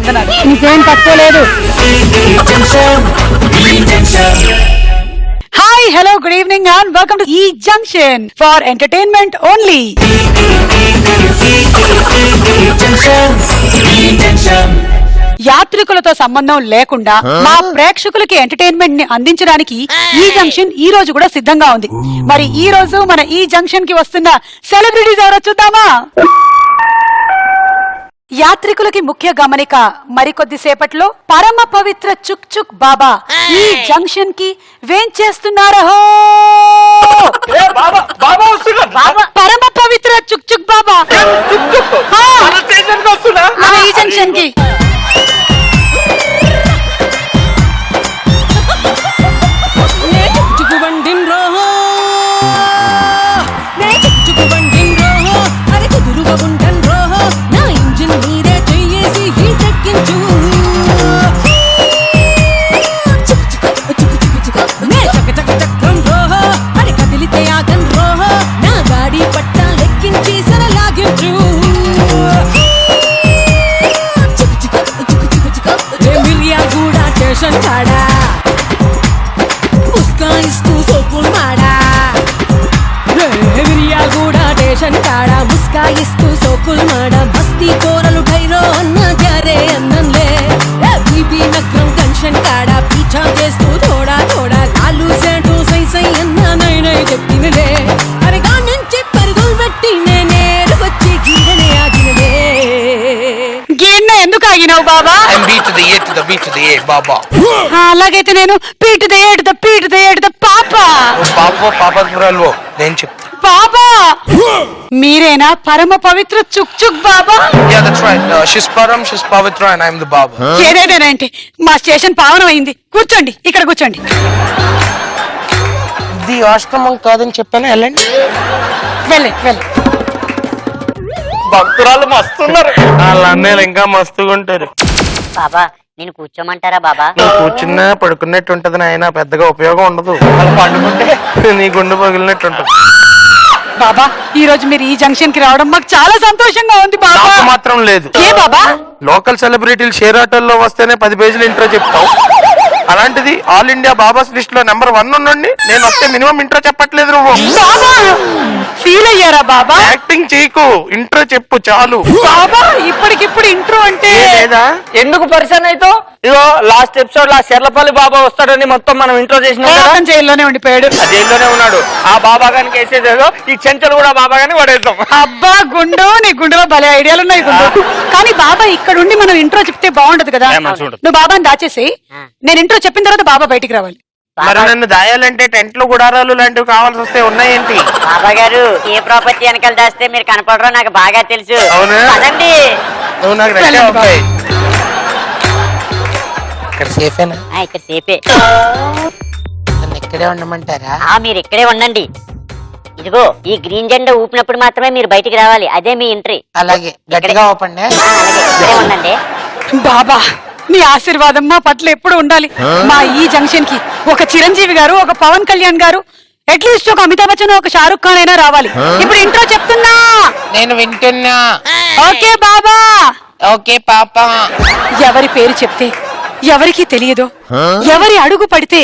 వందనాలు. నీకేం తక్కువలేదు. Hi, hello, good evening and welcome to ఈ జంక్షన్ ఫర్ ఎంటర్టైన్మెంట్ ఓన్లీ. యాత్రికులతో సంబంధం లేకుండా మా ప్రేక్షకులకి ఎంటర్టైన్మెంట్ ని అందించడానికి ఈ జంక్షన్ ఈ రోజు కూడా సిద్ధంగా ఉంది. మరి ఈ రోజు మన ఈ జంక్షన్ కి వస్తున్న సెలబ్రిటీస్ ఎవరో చూద్దామా? యాత్రికులకి ముఖ్య గమనిక, మరికొద్ది సేపట్లో పరమ పవిత్ర చుక్ చుక్ బాబా ఈ జంక్షన్ కి వేంచేస్తున్నారహో. పరమ పవిత్ర చుక్ చుక్ బాబా ఈ జంక్షన్ కి. ముస్కాయిస్తూ సోకుల్ మాడ మస్తీ కోరలు ఢైరో అన్న జారే అన్నంలే బీబీ నక్రం టెన్షన్ కాడ పీఛా చేస్తూ థోడా థోడా కాలు సేటు సై సై అన్న నై నై చెప్తినలే అరగా నుంచి పరుగులు పెట్టి నేనేరు వచ్చి గీడనే ఆగినలే. గీడ్న ఎందుకు ఆగినావు బాబా? అలాగైతే నేను పీటు ద పాపా నేను చెప్తా. బాబా మీరేనా పరమ పవిత్ర చుక్ చుక్ బాబా? ఏదేదేనంటే మా స్టేషన్ పావనం అయింది. కూర్చోండి, ఇక్కడ కూర్చోండి. ఇది ఆశ్రమం కాదని చెప్పాను, వెళ్ళండి. భక్తురాలు మస్తున్నారు, వాళ్ళ అన్నయ్యలు ఇంకా మస్తుగా ఉంటారు. బాబా నేను కూర్చోమంటారా బాబా? నువ్వు కూర్చున్నా పడుకున్నట్టు ఉంటది నాయన, పెద్దగా ఉపయోగం ఉండదు. వాళ్ళు పండుకుంటే నీ గుండె పగిలినట్టు ఉంటది. బాబా ఈ రోజు మీరు ఈ జంక్షన్ కి రావడం మాకు చాలా సంతోషంగా ఉంది బాబా. నాకు మాత్రం లేదు. ఏ బాబా? లోకల్ సెలబ్రిటీలు షేర్ ఆటోల్లో వస్తేనే 10 పేజీలు ఇంట్రో చెప్తావు, అలాంటిది ఆల్ ఇండియా బాబాస్ లిస్ట్ లో నెంబర్ 1 ఉండండి నేను వస్తే మినిమం ఇంట్రో చెప్పట్లేదు. నువ్వు ఫీల్ అయ్యారా బాబా? యాక్టింగ్ చేయకు, ఇంట్రో చెప్పు చాలు. బాబా ఇప్పటికిప్పుడు ఇంట్రో అంటే లేదా? ఎందుకు పరిశాన్ అయితే? ఇగో లాస్ట్ ఎపిసోడ్ లా శర్లపల్లి బాబా వస్తాడని మొత్తం మనం ఇంట్రో చేసిన జైల్లోనే ఉండిపోయాడు. జైల్లోనే ఉన్నాడు. ఆ బాబా గారికి వేసేదేదో ఈ చెంచలు కూడా బాబా గాని పడేద్దాం. అబ్బా గుండు, నీ గుండెలో భలే ఐడియాలు ఉన్నాయి గుండు. కానీ బాబా ఇక్కడ ఉండి మనం ఇంట్రో చెప్తే బాగుంటది కదా. నువ్వు బాబాని దాచేసి నేను ఇంట్రో చెప్పిన తర్వాత బాబా బయటికి రావాలి. మరి నన్ను దాయాలంటే టెంట్లు గుడారాలు లాంటివి కావాల్సి వస్తే ఉన్నాయేంటి? బాబా గారు ఏ ప్రాపర్టీ వెనకాల దాస్తే మీరు కనపడరో నాకు బాగా తెలుసు. అవునా? అదండి నువ్వు నాకు నచ్చావు. ఇక్కడ సేఫేనా? ఇక్కడ సేపే. నన్ను ఇక్కడే ఉండమంటారా? మీరు ఇక్కడే ఉండండి. ఇదిగో ఈ గ్రీన్ జెండా ఊపినప్పుడు మాత్రమే మీరు బయటికి రావాలి, అదే మీ ఎంట్రీ. అలాగే గట్టిగా ఓపండి. ఉండండి. బాబా నీ ఆశీర్వాదం మా పట్ల ఎప్పుడు ఉండాలి. మా ఈ జంక్షన్ కి ఒక చిరంజీవి గారు, ఒక పవన్ కళ్యాణ్ గారు, అట్లీస్ట్ ఒక అమితాబ్ బచ్చన్, ఒక షారుఖ్ ఖాన్ అయినా రావాలి. ఇప్పుడు ఇంట్రో చెప్తున్నా, నేను వింటున్నా. ఓకే బాబా? ఓకే పాపా. ఎవరి పేరు చెప్తే ఎవరికి తెలియదో, ఎవరి అడుగు పడితే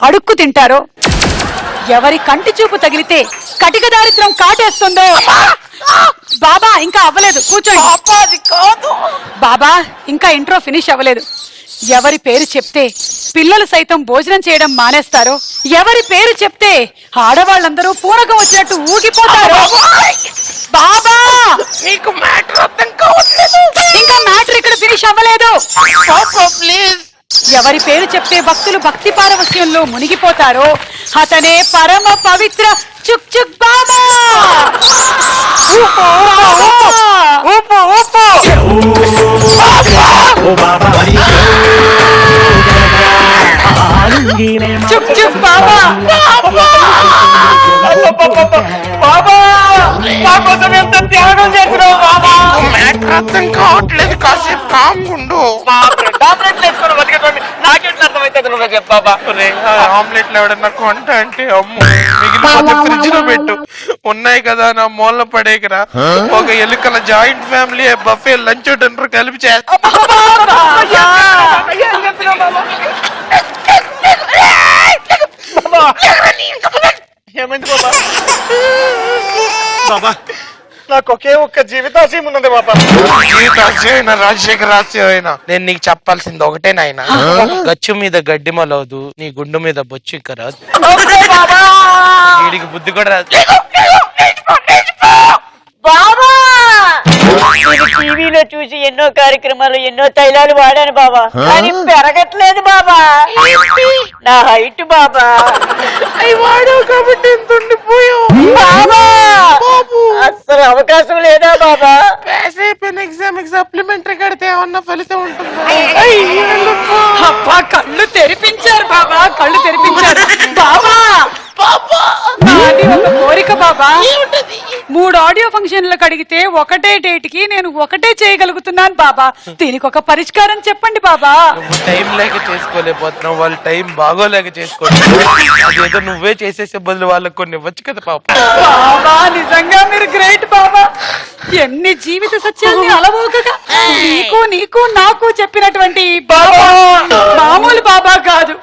అడుక్కు తింటారో, ఎవరి కంటి చూపు తగిలితే కటిక దారిద్ర్యం కాటేస్తుందో. బాబా ఇంకా అవ్వలేదు, కూర్చోండి. బాబా ఇంకా ఇంట్రో ఫినిష్ అవ్వలేదు. ఎవరి పేరు చెప్తే పిల్లలు సైతం భోజనం చేయడం మానేస్తారో, ఎవరి పేరు చెప్తే ఆడవాళ్ళందరూ పూనకం వచ్చినట్టు ఊగిపోతారో. బాబా నీకు మ్యాటర్ అర్థం కావట్లేదు. ఇంకా మ్యాటర్ ఇక్కడ ఫినిష్ అవ్వలేదు. ప్లీజ్. ఎవరి పేరు చెప్తే భక్తులు భక్తి పారవస్యంలో మునిగిపోతారో అతనే పరమ పవిత్ర చుక్ చుక్ బాబా. చుక్ చుక్ బాబా. త్యాగం చేసినావు బాబా. మ్యాటర్ అర్థం కావట్లేదు, కాసేపు కామ్ ఉండు. టాబ్లెట్లు వేసుకొని బతికేటోండి నాకెట్లా అర్థమైతుంది నువ్వే చెప్పు బాబా. ఆమ్లెట్లు ఎవడన్నా కొంట అంటే అమ్ము మిగిలిపోతే ఫ్రిడ్జ్ లో పెట్టు, ఉన్నాయి కదా నా మూల పడేకరా. ఒక ఎలుకల joint family buffet lunch dinner కలిపి చేస్తా. ఏమైంది బాబా? బాబా నాకు ఒకే ఒక్క జీవితాశయం ఉన్నది బాబా. జీవితాశయం రాజశేఖర రహస్యం అయినా నేను నీకు చెప్పాల్సింది ఒకటే నాయన, గచ్చు మీద గడ్డి మొలవదు, నీ గుండు మీద బొచ్చు ఇంకా రాదు. వీడికి బుద్ధి కూడా రాదు. బాబా నేను టీవీలో చూసి ఎన్నో కార్యక్రమాలు ఎన్నో తైలాలు వాడాను బాబా, కానీ పెరగట్లేదు బాబా. నా హైట్ బాబా. అవి వాడావు కాబట్టి ఎంత ఉండిపోయావు బాబా అసలు అవకాశం లేదా బాబా? పాస్ అయిపోయిన ఎగ్జామ్ సప్లిమెంటరీ కడితే ఏమన్నా ఫలితం ఉంటుందా? అబ్బా కళ్ళు తెరిపించారు బాబా, కళ్ళు తెరిపించారు బాబా. నాది ఒక కోరిక బాబా, 3 ఆడియో ఫంక్షన్లకు అడిగితే ఒకటే డేట్ కి నేను ఒకటే చేయగలుగుతున్నాను బాబా. దీనికి ఒక పరిష్కారం చెప్పండి బాబా. నువ్వు టైం లేక చేసుకోలేకపోతున్నావు, వాళ్ళు టైం బాగోలేక చేసుకోలేదు. అదేదో నువ్వే చేసేసే బదులు వాళ్ళకి కొన్ని ఇవ్వచ్చు కదా పాప. బాబా నిజంగా మీరు గ్రేట్ బాబా. ఎన్ని జీవిత సత్యాన్ని అలవోకగా నీకు నాకు చెప్పినటువంటి బాబా మామూలు బాబా కాదు.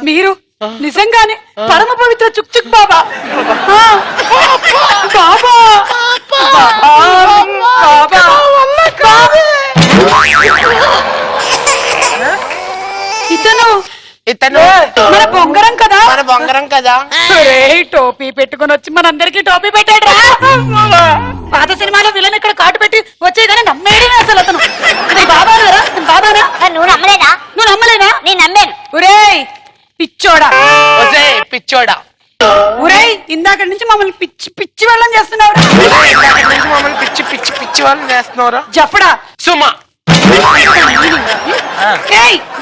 మీరు నిజంగానే పరమ పవిత్ర చుక్ చుక్ బాబా. బాబా బాబా ఇతను మన బొంగరం కదా, మన బొంగరం కదా. టోపీ పెట్టుకుని వచ్చి మనందరికి టోపీ పెట్టాడు. పాత సినిమాలో విలన్ ఇక్కడ కాటు పెట్టి వచ్చేదని నమ్మేయడమే అసలు అతను. బాబానా బాబానా? నువ్వు నమ్మలేదా? నువ్వు నమ్మలేనా? నేను నమ్మాను. ఒరేయ్ పిచ్చోడా, పిచ్చోడా, ఒరేయ్ ఇందాక నుంచి మమ్మల్ని పిచ్చి పిచ్చి వాళ్ళని చేస్తున్నావు. మమ్మల్ని పిచ్చి పిచ్చి పిచ్చి వాళ్ళని చేస్తున్నారా? జఫడా సుమా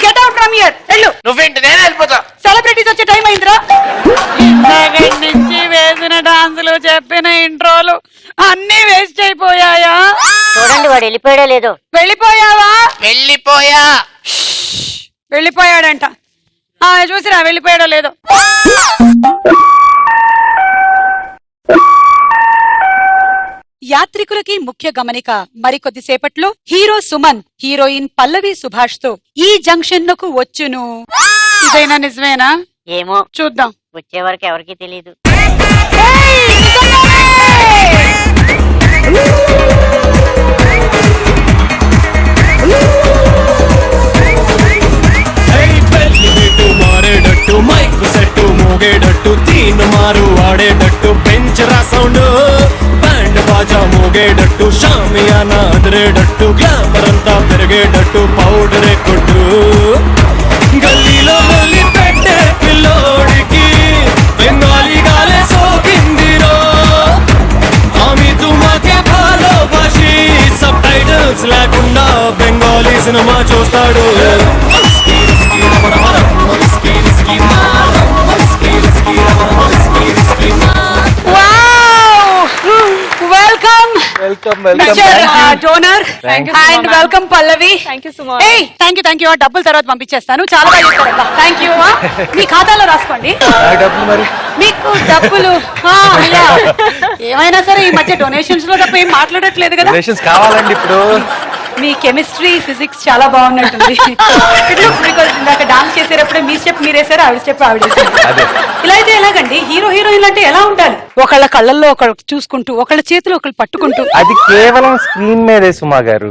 గెట్ అవుట్ ఫ్రమ్ హియర్. వెళ్ళు. నువ్వేంటి? నేను వెళ్ళిపోతా. సెలబ్రిటీస్ వచ్చే టైం అయిందిరా. ఇందాక నుంచి వేసిన డాన్సులు చెప్పిన ఇంట్రోలు అన్ని వేస్ట్ అయిపోయాయా? చూడండి వాడు వెళ్ళిపోయాడో లేదో. వెళ్ళిపోయావా? వెళ్ళిపోయా. వెళ్ళిపోయాడంట. చూసిరా వెళ్ళిపోయాడో లేదో. యాత్రికులకి ముఖ్య గమనిక, మరికొద్దిసేపట్లో హీరో సుమన్ హీరోయిన్ పల్లవి సుభాష్ తో ఈ జంక్షన్ కు వచ్చును. ఇదైనా నిజమేనా? ఏమో చూద్దాం. వచ్చే వరకు ఎవరికి తెలియదు. మారేటట్టు మైక్ సెట్ మోగేటట్టు తీను మారు ఆడేటట్టు పెంచరా సౌండ్ బ్యాండ్ బాజా మోగేటట్టు షామియానా అదిరేటట్టు గ్లామర్ అంతా పెరిగేటట్టు పౌడరే కొట్టు గల్లీలో మళ్ళీ పెట్టే పిల్లోడికి బెంగాలీ గాలే సోకిందిరో ఆమె తుమాకే భాలో భాషి సబ్ టైటిల్స్ లేకుండా బెంగాలీ సినిమా చూస్తాడు. Donor and welcome Pallavi. Thank you. డబ్బులు తర్వాత పంపించేస్తాను. చాలా బాగా చేశారు. Thank you. మీ ఖాతాలో రాసుకోండి మీకు డబ్బులు. ఏమైనా సరే ఈ మధ్య డొనేషన్స్ లో తప్ప ఏం మాట్లాడట్లేదు కదా. కావాలండి ఇప్పుడు. మీ కెమిస్ట్రీ ఫిజిక్స్ చాలా బాగున్నట్టుంది. ఇందాక డాన్స్ చేసేటప్పుడే మీ స్టెప్ మీరేసారు, ఆవిడ స్టెప్ ఆవిడ ఇలా అయితే ఎలాగండి? హీరో హీరోయిన్ అంటే ఎలా ఉండాలి? ఒకళ్ళ కళ్ళల్లో ఒకళ్ళు చూసుకుంటూ, ఒకళ్ళ చేతిలో ఒకళ్ళు పట్టుకుంటూ. అది కేవలం స్క్రీన్ మీదే సుమా గారు.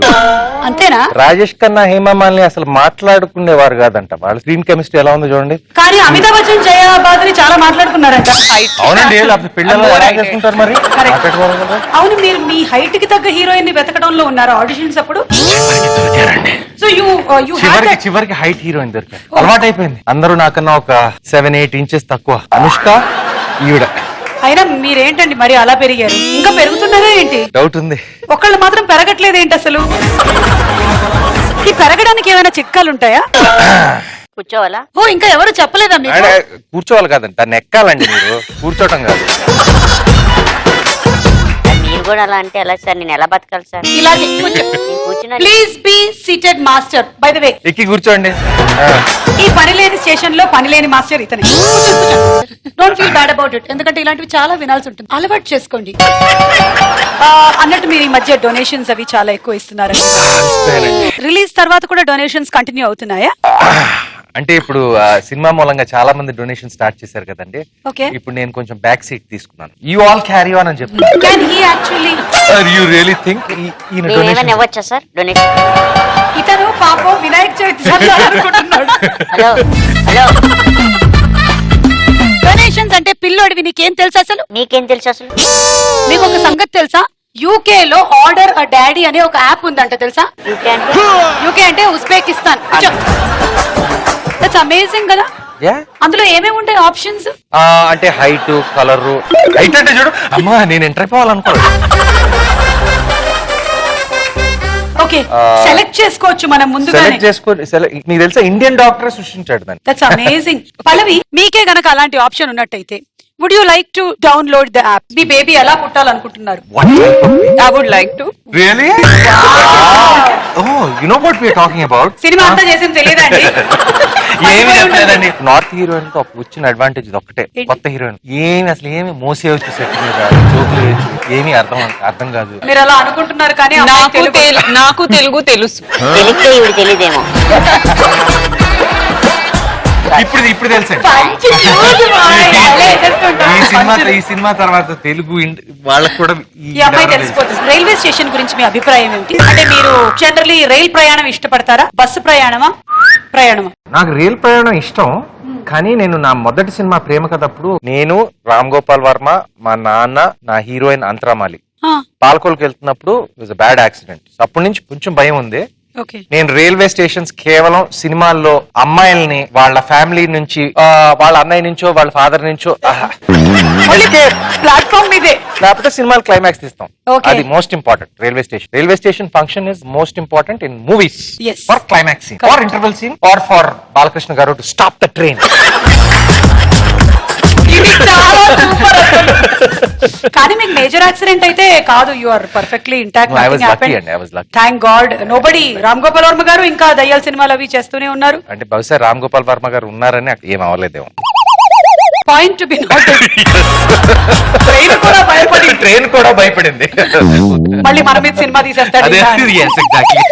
అంతేనా? రాజేష్ ఖన్నా హేమమాలిని అసలు మాట్లాడుకునేవారు కాదంట. వాళ్ళ స్క్రీన్ కెమిస్ట్రీ ఎలా ఉందో చూడండి. కానీ అమితాబ్ బచ్చన్ జయాబాద్ని చాలా మాట్లాడుకున్నారంట. అవునండి, పిల్లలు ఎలా చేసుకుంటారు మరి? మాట్లాడుకోవాలి కదా. అవును, మీరు మీ హైట్ కి తగ్గ హీరోయిన్ ని వెతకడంలో ఉన్నారు ఆడిషన్స్ అప్పుడు. సో చివరికి హైట్ హీరోయిన్ దొరికారు. అలవాటు అయిపోయింది. అందరూ నాకన్నా ఒక 7-8 ఇంచెస్ తక్కువ. అనుష్క ఈవిడ. అయినా మీరేంటండి మరి అలా పెరిగారు? ఇంకా పెరుగుతున్నారా ఏంటి? డౌట్ ఉంది. ఒకళ్ళు మాత్రం పెరగట్లేదు ఏంటి అసలు? ఈ పెరగడానికి ఏమైనా చిట్కాలు ఉంటాయా? కూర్చోవాలా? ఓ ఇంకా ఎవరు చెప్పలేదా మీకు? కూర్చోవాలి కాదండి, దాన్ని ఎక్కాలండి. మీరు కూర్చోటం కాదు. మీరు కూడా అలా అంటే ఎలా సార్? నేను ఎలా బతకాలి సార్? ఇలాగే కూర్చో. నేను కూర్చున్నాను. Please be seated master. By the way, ఎక్కి కూర్చోండి. ఈ పని లేని స్టేషన్ లో పని లేని మాస్టర్ ఇతనే. Don't feel bad about it, ఎందుకంటే ఇలాంటివి చాలా వినాల్సి ఉంటుంది. అలవాటు చేసుకోండి. అన్నట్టు మీరు ఈ మధ్య డొనేషన్స్ అవి చాలా ఎక్కువ ఇస్తున్నారు. రిలీజ్ తర్వాత కూడా డొనేషన్స్ కంటిన్యూ అవుతున్నాయా? అంటే ఇప్పుడు సినిమా మూలంగా చాలా మంది డొనేషన్ స్టార్ట్ చేశారు కదండి. Okay. ఇప్పుడు నేను కొంచెం బ్యాక్ సీట్ తీసుకున్నాను. యూ ఆల్ క్యారీ ఆన్ అని చెప్తాను. Can he actually? You really think నేనేమైనా ఇవ్వచ్చా సార్ డొనేషన్? ఇతను పాపం వినాయక చవితి అనుకుంటున్నాడు. హలో హలో, డొనేషన్స్ అంటే పిల్లోడివి, నీకేం తెలుసు అసలు? మీకేం తెలుసు అసలు? మీకు ఒక సంగతి తెలుసా? యూకే లో ఆర్డర్ అ డాడీ అనే ఒక యాప్ ఉందంట, తెలుసా? యూకే అంటే? యూకే అంటే ఉజ్బెకిస్తాన్. దట్స్ అమేజింగ్ కదా. అందులో ఏమేమి ఉంటాయి ఆప్షన్స్? అంటే హైట్, కలర్. హైట్ అంటే చూడు, అమ్మా నేను ఎంటర్ అయిపోవాలనుకో. ఓకే, సెలెక్ట్ చేసుకోవచ్చు మనం ముందుగానే. సెలెక్ట్ చేసుకో. నీకు తెలుసా ఇండియన్ డాక్టర్ సృష్టించాడు దాన్ని. That's amazing. పల్లవి, మీకే గనక అలాంటి ఆప్షన్ ఉన్నట్టయితే would you like to download the app? మీ బేబీ ఎలా పుట్టాలనుకుంటున్నారు? I would like to. Really? Oh, you know what we are talking about. Cinema అంతా చేసింది తెలియదండి. ఏమి చెప్పలేదండి. నార్త్ హీరోయిన్ తో వచ్చిన అడ్వాంటేజ్ ఒక్కటే, కొత్త హీరోయిన్ ఏమి అసలు ఏమి మోసేయచ్చు, సెట్ మీద జోకులు వేయచ్చు, ఏమి అర్థం కాదు. మీరు అలా అనుకుంటున్నారు కానీ నాకు తెలుగు తెలుసు. తెలిస్తే ఇవి తెలియదేమో. ఇప్పుడు తెలుసండి. ఈ సినిమా తర్వాత తెలుగు వాళ్ళకు కూడా ఈ అమ్మాయి తెలిసిపోతుంది. రైల్వే స్టేషన్ గురించి మీ అభిప్రాయం ఏమిటి? అంటే మీరు జనరల్లీ రైల్ ప్రయాణం ఇష్టపడతారా, బస్సు ప్రయాణమా? నాకు రైల్ ప్రయాణం ఇష్టం, కానీ నేను నా మొదటి సినిమా ప్రేమ కథప్పుడు నేను, రామ్ గోపాల్ వర్మ, మా నాన్న, నా హీరోయిన్ అంతరామాలి పాల్కోల్కి వెళ్తున్నప్పుడు ఇట్ బ్యాడ్ యాక్సిడెంట్. అప్పటి నుంచి కొంచెం భయం ఉంది. నేను రైల్వే స్టేషన్స్ కేవలం సినిమాల్లో అమ్మాయిల్ని వాళ్ళ ఫ్యామిలీ నుంచి, వాళ్ళ అన్నయ్య నుంచో వాళ్ళ ఫాదర్ నుంచో ప్లాట్ఫామ్ మీదే, లేకపోతే సినిమాలు క్లైమాక్స్ తీస్తాం. Okay. అది most important. Railway station function is most important in movies. Yes. For climax scene, for interval scene, or for Balakrishna garu to stop the train. కానీ మీకు మేజర్ యాక్సిడెంట్ అయితే కాదు, you are perfectly intact. I was lucky అండి, I was lucky. Thank God. Nobody. Ram Gopal Varma garu ఇంకా దయ్యాల సినిమాలు అవి చేస్తూనే ఉన్నారు. అంటే బహుశా రామ్ గోపాల్ వర్మ గారు ఉన్నారని ఏం అవ్వలేదేమో. Point to be noted. Train కూడా భయపడింది. మళ్ళీ మన మీద సినిమా తీసేస్తాడు. Yes, exactly.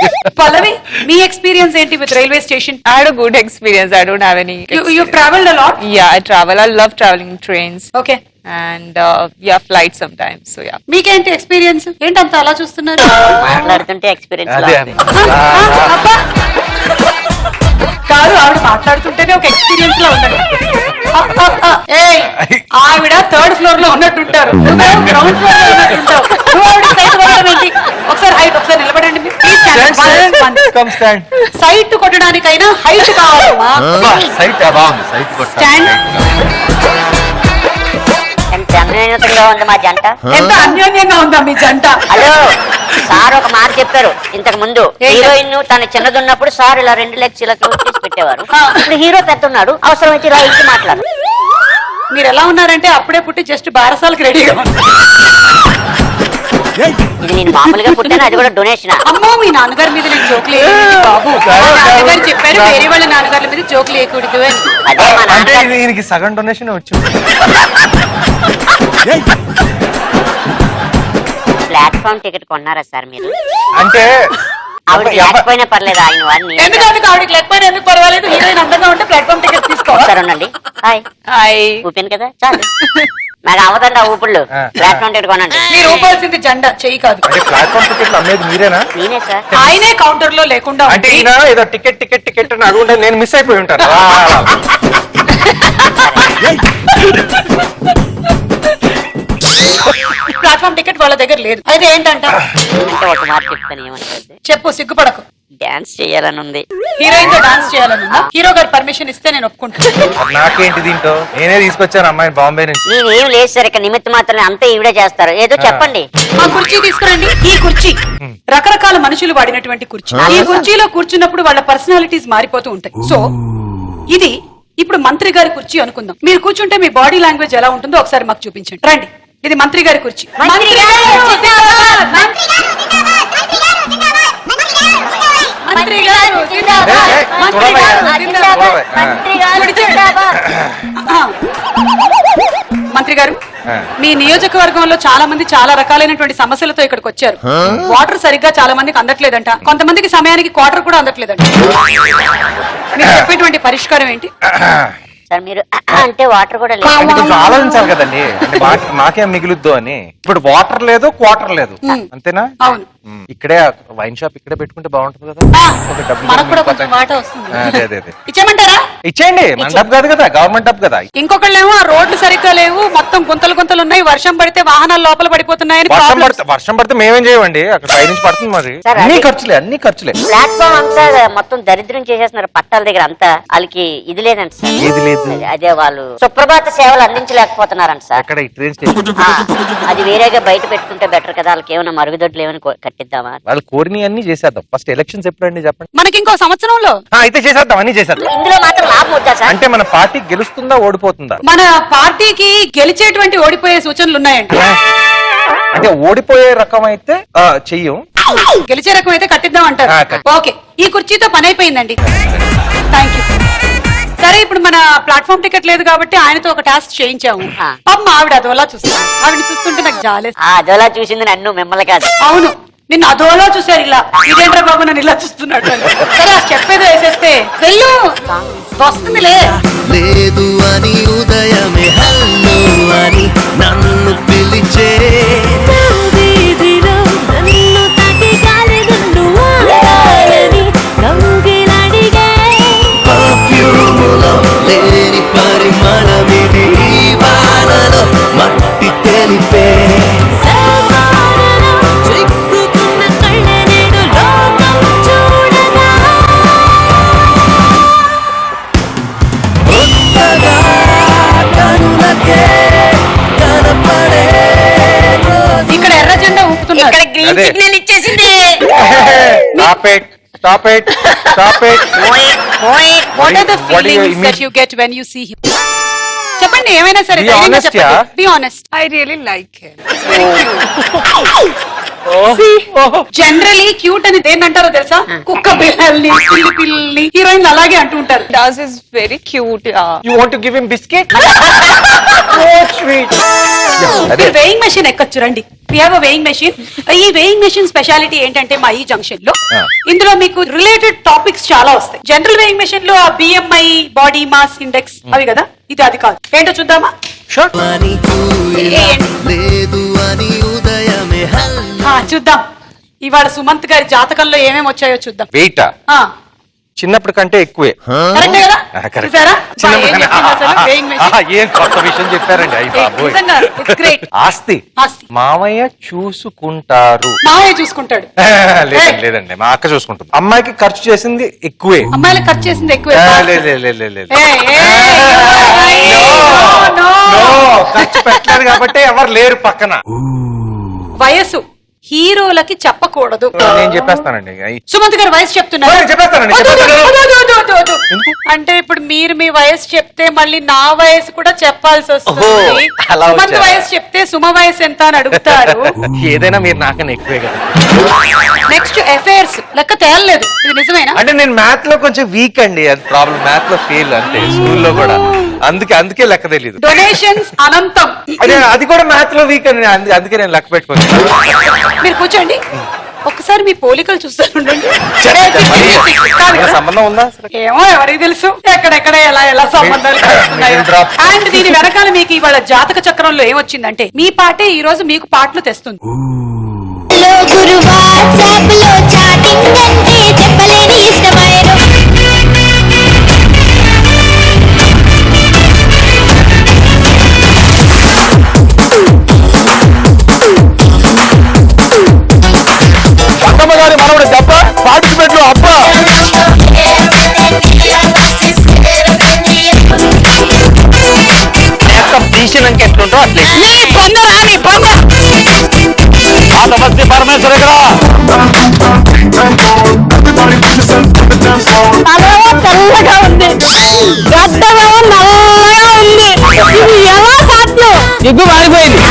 పల్లవి, మీ ఎక్స్పీరియన్స్ ఏంటి with railway station? I had a good experience. I don't have any. You traveled a lot? Yeah, I travel. I love traveling trains. Okay. And yeah, flights sometimes. So yeah. మీకేంటి experience? ఏంటంత అలా చూస్తున్నారు? మాట్లాడుతుంటే experience అదే అబ్బా. కాదు, ఆవిడ మాట్లాడుతుంటేనే ఒక experience లో ఉన్నది. ఆవిడ థర్డ్ ఫ్లోర్ లో ఉన్నట్టుంటారు, గ్రౌండ్ ఫ్లోర్ లో ఉన్నట్టుంటావు. ఒకసారి హైట్, ఒకసారి నిలబడండి. సైట్ కొట్టడానికైనా హైట్ కావాలమ్మా. స్టాండ్. ఎంత అన్యోన్యంగా ఉంది మా జంట. ఎంత అన్యోన్యంగా ఉందా మీ జంట? హలో సార్, ఒక మాట చెప్పారు ఇంతకు ముందు. హీరోయిన్ తన చిన్నదున్నప్పుడు సార్ ఇలా 2 లెగ్స్ ఇలా క్లోజ్ చేసి పెట్టేవారు. ఇప్పుడు హీరో పెద్దన్నాడు, అవసరమైతే ఇలా ఇంటి మాట్లాడు. మీరు ఎలా ఉన్నారంటే అప్పుడే పుట్టి జస్ట్ బారసాలకు రెడీగా ఉన్నారు. ఇది నేను మామూలుగా పుట్టాను, అది కూడా డొనేషన్. అమ్మో, మీ నాన్నగారి మీద నేను జోకులు వేయలేదు బాబు. నాన్నగారు చెప్పారు వేరే వాళ్ళ నాన్నగారి మీద జోకులు వేయకూడదు అని. అదే మా నాన్నగారు. దీనికి సగం డొనేషన్ వచ్చింది. ప్లాట్ఫామ్ టికెట్ కొన్నారా సార్ మీరు? అంటే ఆవిడ లేకపోయినా పర్లేదు, ఆయన వాడిని. ఎందుకు ఆవిడకి లేకపోయినా ఎందుకు పర్వాలేదు? హీరోయిన్ అందంగా ఉంటే ప్లాట్ఫామ్ టికెట్ తీసుకోవాలండి. Hi Hi. ఊపాను కదా చాలు, నాకు అవదండి ఆ ఊపుళ్ళు. ప్లాట్ఫామ్ టికెట్ కొనండి. మీరు ఊపాల్సింది జెండా, చెయ్యి కాదు. అంటే ప్లాట్ఫామ్ టికెట్లు అమ్మేది మీరేనా? నేనే సార్. ఆయనే కౌంటర్ లో లేకుండా అంటే ఈయన ఏదో టికెట్ అని అడుగుంటే నేను మిస్ అయిపోయి ఉంటాను. ప్లాట్ఫామ్ టికెట్ వాళ్ళ దగ్గర లేదు. అయితే ఏంటంట? అంటే ఒక మాట చెప్తాను, ఏమంటుంది చెప్పు, సిగ్గుపడకు. డాన్స్ చేయాలని ఉంది. హీరోయిన్ తో డాన్స్ చేయాలని ఉందా? హీరో గారు పర్మిషన్ ఇస్తే నేను ఒప్పుకుంటాను. నాకేంటి దీంతో? నేనే తీసుకొచ్చాను అమ్మాయిని బాంబే నుంచి. నేనేం లేదు సార్, ఇక్కడ నిమిత్తం మాత్రమే, అంతే ఈవిడే చేస్తారు. ఏదో చెప్పండి. ఆ కుర్చీ తీసుకురండి. ఈ కుర్చీ రకరకాల మనుషులు వాడినటువంటి కుర్చీ. ఈ కుర్చీలో కూర్చున్నప్పుడు వాళ్ళ పర్సనాలిటీస్ మారిపోతూ ఉంటాయి. సో ఇది ఇప్పుడు మంత్రి గారి కుర్చీ అనుకుందాం. మీరు కూర్చుంటే మీ బాడీ లాంగ్వేజ్ ఎలా ఉంటుందో ఒకసారి మాకు చూపించండి. రండి, ఇది మంత్రి గారి కుర్చీ. మంత్రి గారు జిందాబాద్! మంత్రి గారు జిందాబాద్! మంత్రి గారు జిందాబాద్! మంత్రి గారు జిందాబాద్! ఆ. మంత్రి గారు, మీ నియోజకవర్గంలో చాలా మంది చాలా రకాలైనటువంటి సమస్యలతో ఇక్కడికి వచ్చారు. వాటర్ సరిగ్గా చాలా మందికి అందట్లేదంట, కొంతమందికి సమయానికి క్వార్టర్ కూడా అందట్లేదంట. మీరు చెప్పేటువంటి పరిష్కారం ఏంటి? సార్ మీరు అంటే వాటర్ కూడా లేదు. అంటే కొంచెం ఆలోచించాలి కదండి, అంటే మాకేం మిగులుద్దు అని. ఇప్పుడు వాటర్ లేదు, క్వార్టర్ లేదు, అంతేనా? అవును. ఇక్కడే వైన్ షాప్ ఇక్కడే పెట్టుకుంటే బాగుంటుంది కదా. ఒక డబ్బులు మనకు కూడా కొంచెం వాటర్ వస్తుంది. అదే అదే అదే ఇచ్చేయమంటారా? ఇచ్చేయండి, మన డబ్బు కాదు కదా, గవర్నమెంట్ డబ్బు కదా. ఇంకొకళ్ళేమో ఆ రోడ్లు సరిగ్గా లేవు, మొత్తం గుంతలు గుంతలు ఉన్నాయి, వర్షం పడితే వాహనాలు లోపల పడిపోతున్నాయని వర్షం పడితే మేమేం చేయమండి, అక్కడ పై నుంచి పడుతుంది మరి. సార్, అన్ని అది- ఖర్చులే, అన్ని ఖర్చులే. ప్లాట్ఫామ్ అంతా మొత్తం దరిద్రం చేసేస్తున్నారు పట్టాల దగ్గర అంతా. వాళ్ళకి ఇది లేదంట సార్. ఏది లేదు? అదే వాళ్ళు సుప్రభాత సేవలు అందించలేకపోతున్నారంట సార్. అక్కడ ఈ ట్రైన్ స్టేషన్ ఆ, అది వేరేగా బయట పెట్టుకుంటే బెటర్ కదా. వాళ్ళకి ఏమైనా మరుగుదొడ్లు ఏమైనా కట్టిద్దామా? వాళ్ళు కోరిని అన్ని చేసేద్దాం. ఫస్ట్ ఎలక్షన్స్ ఎప్పుడండి చెప్పండి? మనకి ఇంకో సంవత్సరంలో. అయితే చేసేద్దాం, అన్ని చేసేద్దాం. ఇందులో మాత్రం లాభం వద్దా సార్? అంటే మన పార్టీ గెలుస్తుందా ఓడిపోతుందా? మన పార్టీకి గెలిచేటువంటి ఓడిపోయే సూచనలు ఉన్నాయండి. అంటే ఓడిపోయే రకం అయితే చెయ్యం, గెలిచే రకం అయితే కట్టిద్దాం అంటారు. ఓకే, ఈ కుర్చీతో పని అయిపోయిందండి. Thank you. సరే, ఇప్పుడు మన ప్లాట్ఫామ్ టికెట్ లేదు కాబట్టి ఆయనతో ఒక టాస్క్ చేయించాము. అమ్మ ఆవిడ అదోలా చూస్తాను, ఆవిడ చూస్తుంటే నాకు జాలేస్తుంది. అదోలా చూసింది నన్ను, మిమ్మల్ని కాదు. అవును, నిన్ను అదోలా చూసారు ఇలా. ఇదేంట్రా బాబు నన్ను ఇలా చూస్తున్నాడు అని. సరే, చెప్పేదో వేసేస్తే వెళ్ళు, వస్తుందిలే. లేదు అని ఉదయమే హల్లు అని నన్ను పిలిచే వీధిలో నన్ను తాకి గాలిదుండు వాడాలని కౌగిలడిగే. పర్ఫ్యూములో లేని పరిమళమిది ఈ వానలో మట్టి తెలిపే సవారలో చిక్కుకున్న కళ్ళ నేడు లోకం చూడగా. కొత్తగా కనులకే కనపడే ఇక్కడ ఎర్ర జెండా ఊపుతున్నారు. ఇక్కడ గ్రీన్ అదే. సిగ్నల్ ఇచ్చేసింది. Stop it, stop it, stop it. What are the What do you feelings that imagine? you get when you see him? చెప్పండి, ఏమైనా సరే Be ధైర్యంగా honest, చెప్పండి. yeah. Be honest. I really like him. Generally cute అని దేన్నంటారో తెలుసా? కుక్క పిల్లల్ని, పిల్లి పిల్లల్ని హీరోయిన్లు అలాగే అంటూ ఉంటారు. Does is very cute. Yeah. You want to give him biscuit? So sweet. అదే మీరు వేయింగ్ మెషిన్ ఎక్కొచ్చు, రండి. We have a weighing machine. ఈ వేయింగ్ మెషిన్ స్పెషాలిటీ ఏంటంటే మా ఈ జంక్షన్ లో ఇందులో మీకు రిలేటెడ్ టాపిక్స్ చాలా వస్తాయి. జనరల్ వేయింగ్ మెషిన్ లో BMI, బాడీ మాస్ ఇండెక్స్ అవి కదా, ఇది అది కాదు. ఏంటో చూద్దామా? అని లేదు అని ఉదయమే హల్లు చూద్దాం. ఇవాళ సుమంత్ గారి జాతకంలో ఏమేమి వచ్చాయో చూద్దాం. వెయిట్ ఆ, చిన్నప్పటి కంటే ఎక్కువే. కరెక్టే కదా? correct. చూసారా? చిన్నప్పటి ఏం చెప్పింది అసలు? weighing machine. ఏం కొత్త విషయం చెప్పారండి, అయ్యి బాబోయ్. నిజంగా, it's great. ఆస్తి ఆస్తి. మామయ్య చూసుకుంటారు. మావయ్య చూసుకుంటాడు. లేదండి లేదండి, మా అక్క చూసుకుంటుంది. అమ్మాయికి ఖర్చు చేసింది ఎక్కువే. అమ్మాయిలకు ఖర్చు చేసింది ఎక్కువ. లేదు లేదు లేదు లేదు. No. ఖర్చు పెట్టలేదు కాబట్టి ఎవరు లేరు పక్కన. వయసు హీరోలకి చెప్పకూడదు. నేను చెప్పేస్తానండి. సుమంత్ గారు వయసు చెప్తున్నారు. నేను చెప్పేస్తానండి, వద్దు, వద్దు, చెప్పేస్తాను. వద్దు, వద్దు, వద్దు, వద్దు. అంటే ఇప్పుడు మీరు మీ వయసు చెప్తే మళ్ళీ నా వయసు కూడా చెప్పాల్సి వస్తుంది. ఓహో, అలా సుమంత్ వచ్చారా? వయసు చెప్తే సుమ వయసు ఎంత అని అడుగుతారు. ఏదైనా మీరు నాకన్నా ఎక్కువే కదా. నెక్స్ట్ అఫైర్స్ లెక్క తేలలేదు, ఇది నిజమేనా? అంటే నేను మ్యాథ్ లో కొంచెం వీక్ అండి, అది ప్రాబ్లం. మ్యాథ్ లో ఫెయిల్ అంతే, స్కూల్లో కూడా. అందుకే లెక్క తెలీదు. డొనేషన్స్ అనంతం. అదే అది కూడా మ్యాథ్ లో వీక్ అండి, అందుకే నేను లెక్క పెట్టుకోండి. మీరు కూర్చోండి, ఒక్కసారి మీ పోలికలు చూస్తారు. సంబంధం ఉందా? ఏమో ఎవరికి తెలుసు, ఎక్కడెక్కడ ఎలా ఎలా సంబంధాలు కలుస్తున్నాయో. అండ్ దీని వెనకాల మీకు ఇవాళ జాతక చక్రంలో ఏమొచ్చిందంటే మీ పాటే ఈ రోజు మీకు పాటలు తెస్తుంది. గురు వాట్సాప్ లో చాటింగ్ అంటే చెప్పలేని ఇష్టమైన గారి మనవడు దెబ్బ పార్టిసిపేట్ లో అబ్బా. తీసినాక ఎట్లుంటో అట్లే. ఆ సమస్య పరమేశ్వర తెల్లగా ఉంది, గడ్డమేమో నల్లగా ఉంది. ఇది ఎలా సాధ్యం? ఎగ్గు మారిపోయింది.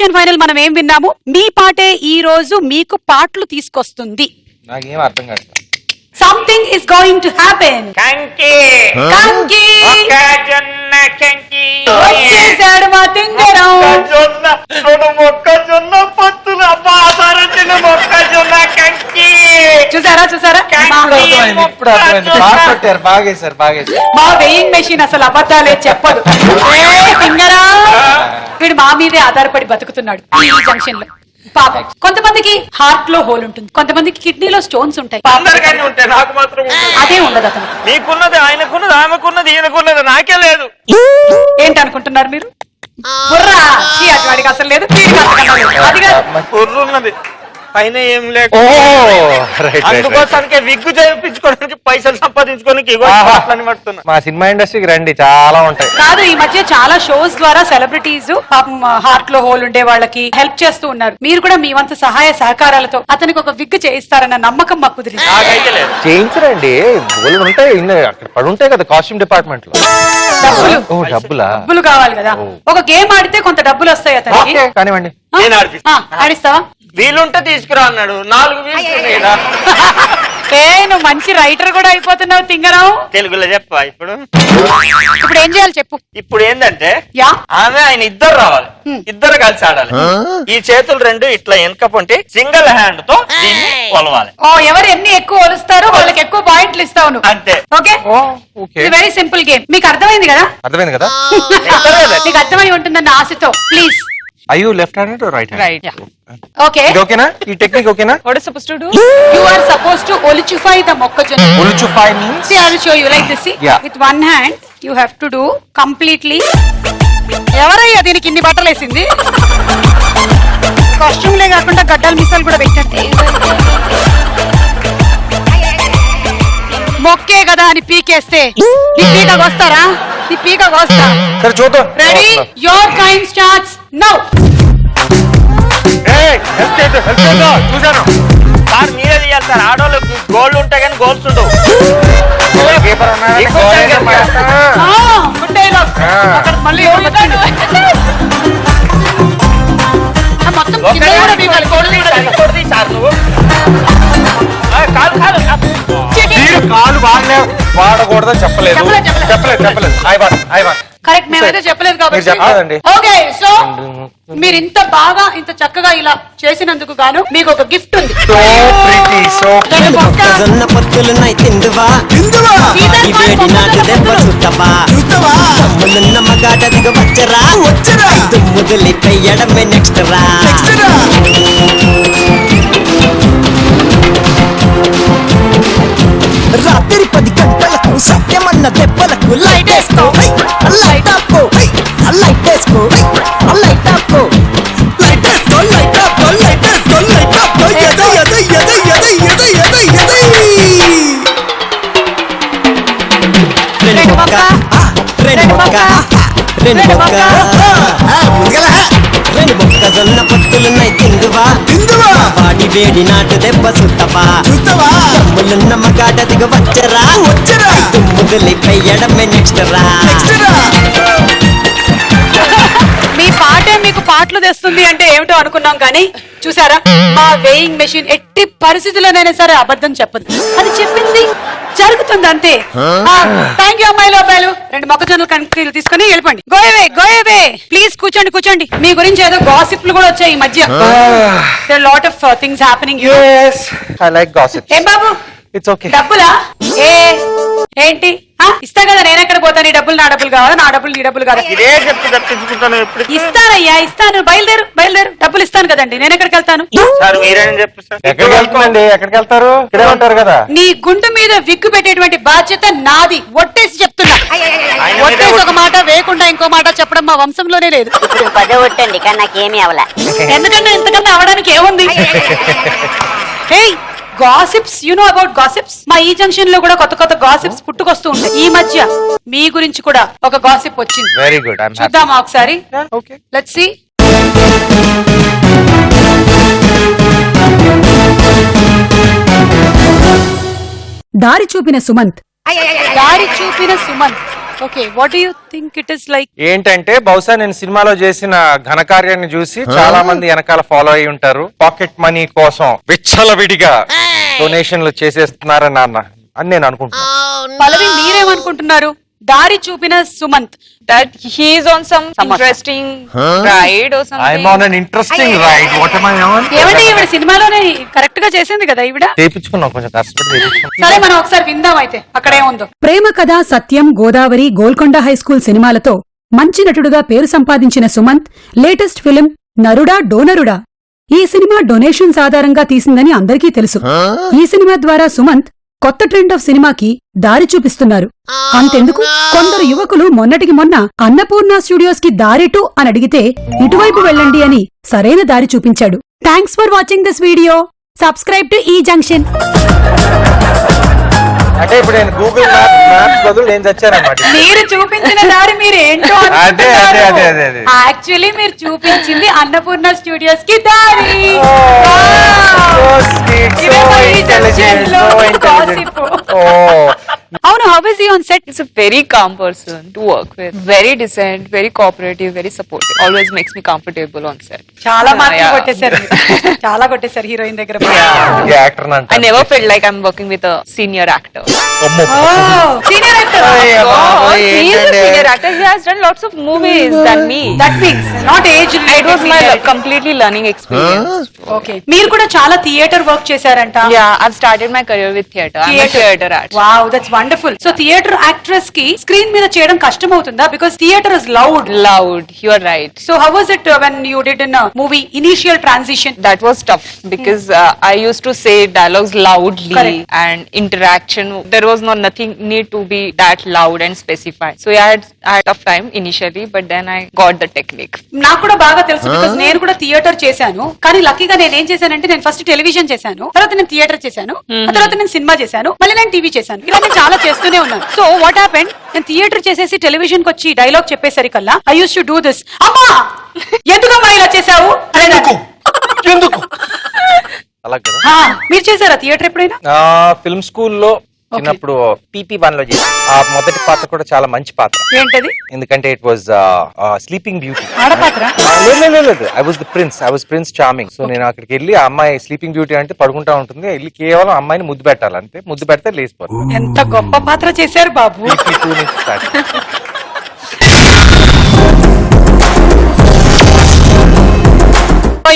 ఫస్ట్ అండ్ ఫైనల్ మనం ఏం విన్నాము? మీ పాటే ఈ రోజు మీకు పాటలు తీసుకొస్తుంది. నాకేం అర్థం కాదు. Something is going to happen. కంకి కంకి మొక్కజొన్న కంకి వచ్చేసాడు మా తింగరం. మొక్కజొన్న రెండు మొక్కజొన్న పొత్తులు అబ్బా ఆధారించిన మొక్కజొన్న కంకి. చూసారా చూసారా ఇప్పుడు అర్థమైంది. బాగా కొట్టారు, బాగేశారు, బాగేశారు. మా వెయింగ్ మెషిన్ అసలు అబద్ధాలే చెప్పదు. తింగరా వీడు మా మీదే ఆధారపడి బతుకుతున్నాడు ఈ జంక్షన్ లో. పాపం కొంతమందికి హార్ట్ లో హోల్ ఉంటుంది, కొంతమందికి కిడ్నీలో స్టోన్స్ ఉంటాయి. అందరికీ ఉంటాయి, నాకు మాత్రం ఉండదు. అదే ఉండదు అతను. నీకున్నది ఆయనకున్నది, ఆమెకున్నది, ఈయనకున్నది, నాకే లేదు. ఏంటనుకుంటున్నారు మీరు? బుర్రా ఛీ, అది వాడికి అసలు లేదు, వీడికి అంతకన్నా లేదు. అది కాదు. బుర్రున్నది, పైన ఏం లేక ఓ రైట్ రైట్. అందుకోసానికి విగ్గు చేయించుకోవడానికి పైసలు సంపాదించుకోవడానికి ఇగో అట్లని పడుతున్నా. మా సినిమా ఇండస్ట్రీకి రండి, చాలా ఉంటాయి. కాదు, ఈ మధ్య చాలా షోస్ ద్వారా సెలబ్రిటీస్ పాపం హార్ట్ లో హోల్ ఉండే వాళ్ళకి హెల్ప్ చేస్తూ ఉన్నారు. మీరు కూడా మీ వంతు సహాయ సహకారాలతో అతనికి ఒక విగ్ చేయిస్తారన్న నమ్మకం మాకు కుదిరింది. నాకైతే లేదు. చేయించరండి, బోల్డ్ ఉంటాయి, అక్కడ పడి ఉంటాయి కదా కాస్ట్యూమ్ డిపార్ట్మెంట్ లో. డబ్బులు ఓ డబ్బులా? డబ్బులు కావాలి కదా. ఒక గేమ్ ఆడితే కొంత డబ్బులు వస్తాయి అతనికి. ఓకే, కానివ్వండి. నేను ఆడిపిస్తా. ఆడిస్తావా? వీలుంటే తీసుకురా అన్నాడు. 4 వీలు కదా. నువ్వు మంచి రైటర్ కూడా అయిపోతున్నావు తింగరావు. తెలుగులో చెప్పా ఇప్పుడు. ఇప్పుడు ఏం చేయాలి చెప్పు. ఇప్పుడు ఏంటంటే యా ఆమె ఆయన ఇద్దరు రావాలి, ఇద్దరు కలిసి ఆడాలి. ఈ చేతులు రెండు ఇట్లా వెనక పొంటి సింగిల్ హ్యాండ్ తో దీన్ని కొలవాలి. ఓ ఎవరు ఎన్ని ఎక్కువ ఒలుస్తారో వాళ్ళకి ఎక్కువ పాయింట్లు ఇస్తావు నువ్వు. అంతే. ఓకే, ఓకే, ఇది వెరీ సింపుల్ గేమ్. మీకు అర్థమైంది కదా? అర్థమైంది కదా? మీకు అర్థమై ఉంటుందన్న ఆశతో please. Are you left handed or right handed? Right. Okay, ఇది ఓకేనా? ఈ టెక్నిక్ ఓకేనా? What is supposed to do? you are supposed to olchify the mokkajonna. Olchify means? See, I will show you like this. See, Yeah. with one hand you have to do completely. ఎవరయ్యా దీనికి ఇన్ని బట్టలు వేసింది? కాస్ట్యూమ్లే కాకుండా గడ్డలు మిసాలు కూడా పెట్టండి. మొక్కే కదా అని పీకేస్తే నీ పీక వస్తారా? నీ పీక వస్తా. సరే చూద్దాం. Ready? Your time starts now. చూసాను. సార్ మీరే తీయాలి సార్. ఆడవాళ్ళకి గోల్డ్ ఉంటాయి కానీ గోల్స్ ఉండవు. Good dialogue. అక్కడ మళ్ళీ వచ్చాడు. మొత్తం కింద కూడా పీకాలి. సార్ నువ్వు కాదు కాదు మీరు కాలు వాడకూడదని చెప్పలేదు. చెప్పలేదు. కరెక్ట్, మేమైతే చెప్పలేదు మీరు చెప్పలేదండి. కాబట్టి. ఓకే, సో మీరు ఇంత బాగా ఇంత చక్కగా ఇలా చేసినందుకు గాను మీకు ఒక గిఫ్ట్ ఉంది. సో ప్రిటీ, సో మొక్కజొన్న పొత్తులున్నాయి తిందువా ఈ వేడి నాటు దెబ్బ సుట్టవా తమ్ములున్న మగాట దిగ వచ్చరా దుమ్ముదులి పెయ్యడమే నెక్స్ట్ రా. రాత్రి 10 గంటలకు సత్యమన్న దెబ్బలకు లైట్ వేసుకో, లైట్ ఆపుకో, లైట్ వేసుకో, లైట్ ఆపుకో, లైట్ వేసుకో, లైట్ ఆపుకో, లైట్ వేసుకో, లైట్ ఆపుకో. ఎద ఎద ఎద ఎద ఎద ఎద ఎద రెండు మొక్క రెండు మొక్క రెండు మొక్క ముందుగల రెండు మొక్కజొన్న పొత్తులున్నాయి తిందువా వాడి వేడి నాటు దెబ్బ సుట్టవా తమ్ములున్న మగాట దిగ వచ్చరా దుమ్ముదులి పెయ్యడమే నెక్స్ట్ రా. మీ పాటే మీకు పాటలు తెస్తుంది అంటే ఏమిటో అనుకున్నాం, కానీ చూసారా మా వేయింగ్ మెషిన్ ఎట్టి పరిస్థితుల్లోనైనా సరే అబద్ధం చెప్పదు. అది చెప్పింది జరుగుతుంది అంతే. థ్యాంక్ యూ అమ్మాయిలు అబ్బాయిలు. 2 మొక్కజొన్నలు కంకిలు తీసుకుని వెళ్ళిపోండి. గోయవే ప్లీజ్. కూర్చోండి. మీ గురించి ఏదో గాసిప్లు కూడా వచ్చాయి ఈ మధ్య. Lot of things happening. I like gossip. ఏం బాబు, ఇట్స్ ఓకే. డబ్బులా? ఏంటి ఇస్తా కదా, నేను ఎక్కడ పోతాను? ఈ డబ్బులు నా డబ్బులు కావాలా? నా డబ్బులు నీ డబ్బులు కాదా? ఇదే చెప్తూ తప్పించుకుంటాను. ఎప్పుడు ఇస్తానయ్యా, ఇస్తాను. బయలుదేరు. డబ్బులు ఇస్తాను కదండి. నేను ఎక్కడికి వెళ్తాను? సార్ మీరేం చెప్పు సార్. ఎక్కడికి వెళ్తుందండి? ఎక్కడికి వెళ్తారు? ఇక్కడే ఉంటారు కదా. నీ గుండు మీద విగ్గు పెట్టేటువంటి బాధ్యత నాది. ఒట్టేసి చెప్తున్నా. ఒట్టేసి ఒక మాట వేయకుండా ఇంకో మాట చెప్పడం మా వంశంలోనే లేదు. ఇప్పుడు 10 కొట్టండి కానీ నాకేమీ అవలా. ఎందుకంటే ఇంతకన్నా అవడానికి ఏముంది? Gossips, you know about gossips. మా ఈ జంక్షన్ లో కూడా కొత్త గాసిప్స్ పుట్టుకొస్తూ ఉంటాయి. ఈ మధ్య మీ గురించి కూడా ఒక గాసిప్ వచ్చింది. Very good. చూద్దామా ఒకసారి? Okay, let's see. దారి చూపిన Sumanth okay what do you think it is like? ఏంటంటే బహుశా నేను సినిమాలో చేసిన ఘనకార్యాన్ని చూసి చాలా మంది వెనకాల ఫాలో అయి ఉంటారు. పాకెట్ మనీ కోసం విచ్చలవిడిగా డొనేషన్లు చేసేస్తున్నారని అని నేను అనుకుంటున్నాను. పల్లవి మీరేమనుకుంటున్నారు? దారి చూపిన Sumanth That he is on some interesting ride or something. I'm on an interesting ride. What am I on? ఏమంటే ఈవిడ సినిమాలోనే కరెక్ట్ గా చేసింది కదా ఈవిడ. చేపించుకున్నాం, కొంచెం కష్టపడి చేపించుకున్నాం. సరే మనం ఒకసారి విందాం అయితే అక్కడే ఉందో. ప్రేమ కథ, సత్యం, గోదావరి, గోల్కొండ హైస్కూల్ సినిమాలతో మంచి నటుడుగా పేరు సంపాదించిన సుమంత్ లేటెస్ట్ ఫిలిం నరుడా డోనరుడా. ఈ సినిమా డొనేషన్స్ ఆధారంగా తీసిందని అందరికీ తెలుసు. ఈ సినిమా ద్వారా సుమంత్ కొత్త ట్రెండ్ ఆఫ్ సినిమాకి దారి చూపిస్తున్నారు. అంతెందుకు, కొందరు యువకులు మొన్నటికి మొన్న అన్నపూర్ణ స్టూడియోస్ కి దారిటు అని అడిగితే ఇటువైపు వెళ్ళండి అని సరైన దారి చూపించాడు. Thanks for watching this video. Subscribe to ఈ జంక్షన్. అంటే ఇప్పుడు నేను గూగుల్ మ్యాప్స్ బదులు నేను చచ్చానన్నమాట. మీరు చూపించిన దారి మీరు ఏంటో అదే. యాక్చువల్లీ మీరు చూపించింది అన్నపూర్ణ స్టూడియోస్ కి దారి. ఇదే మరి ఈ junction లో gossip. అవును, how is he on set? He's a very calm person to work with. Very decent, very cooperative, very supportive. Always makes me comfortable on set. చాలా మార్కులు Yeah. కొట్టేశారు మీరు. చాలా కొట్టేశారు హీరోయిన్ దగ్గర. Actor I never felt like I'm working with a senior actor. Senior actor. He is a senior actor. He has done lots of movies than me. That means not age. It was my completely learning experience. Okay, మీరు కూడా చాలా theatre work చేశారంట. Yeah, I've started my career with theatre. I'm a theatre actor. Wow, that's wonderful. So theatre actress కి screen మీద చేయడం కష్టం అవుతుందా? Because theatre is loud. Loud, you are right. So how was it when you did in movie initial transition? That was tough because I used to say dialogues loudly. Correct. And interaction. There was nothing need to be that loud and specified. So yeah, I had tough time initially, but then I got the technique. నాకు కూడా బాగా తెలుసు because నేను కూడా theatre చేశాను. కానీ లక్కీగా నేను ఏం చేశానంటే నేను ఫస్ట్ టెలివిజన్ చేశాను, తర్వాత నేను థియేటర్ చేశాను, ఆ తర్వాత నేను సినిమా చేశాను, మళ్ళీ నేను టీవీ చేశాను. ఇలా నేను చాలా చేస్తూనే ఉన్నాను. సో వాట్ హ్యాపెండ్, నేను థియేటర్ చేసేసి టెలివిజన్ కి వచ్చి డైలాగ్ చెప్పేసరికల్లా I use to do this. అమ్మా ఎందుకమ్మా ఇలా చేసావు? ఎందుకు అలా కదా. మీరు చేశారా థియేటర్ ఎప్పుడైనా? ఫిల్మ్ స్కూల్లో చిన్నప్పుడు PP1 లో చేసి ఆ మొదటి పాత్ర కూడా చాలా మంచి పాత్ర. ఏంటది? ఎందుకంటే ఇట్ వాజ్ స్లీపింగ్ బ్యూటీ. ఆడపాత్ర? లేదు, I was the prince. I was prince charming. So నేను అక్కడికి వెళ్ళి ఆ అమ్మాయి స్లీపింగ్ బ్యూటీ అంటే పడుకుంటా ఉంటుంది, వెళ్ళి కేవలం అమ్మాయిని ముద్దు పెట్టాలి అంతే. ముద్దు పెడితే లేచిపోతుంది. ఎంత గొప్ప పాత్ర చేశారు బాబు. PP2 నుంచి స్టార్ట్.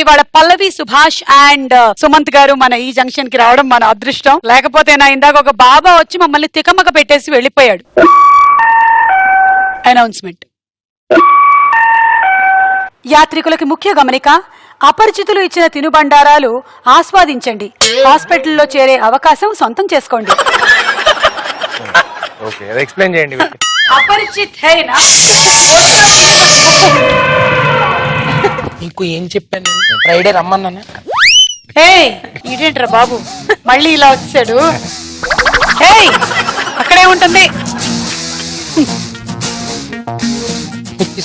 ఇవాళ పల్లవి, సుభాష్ అండ్ సుమంత్ గారు మన ఈ జంక్షన్ కి రావడం మన అదృష్టం. లేకపోతే నా ఇందాక ఒక బాబా వచ్చి మమ్మల్ని తికమక పెట్టేసి వెళ్ళిపోయాడు. అనౌన్స్మెంట్. యాత్రికులకి ముఖ్య గమనిక, అపరిచితులు ఇచ్చిన తినుబండారాలు ఆస్వాదించండి. హాస్పిటల్లో చేరే అవకాశం సొంతం చేసుకోండి. ఓకే, అది ఎక్స్ప్లెయిన్ చేయండి. అపరిచిత్ హై నా నీకు ఏం చెప్పాను? ఫ్రైడే రమ్మన్నానా? ఇదేంట్రా బాబు మళ్ళీ ఇలా వచ్చాడు? అక్కడే ఉంటుంది.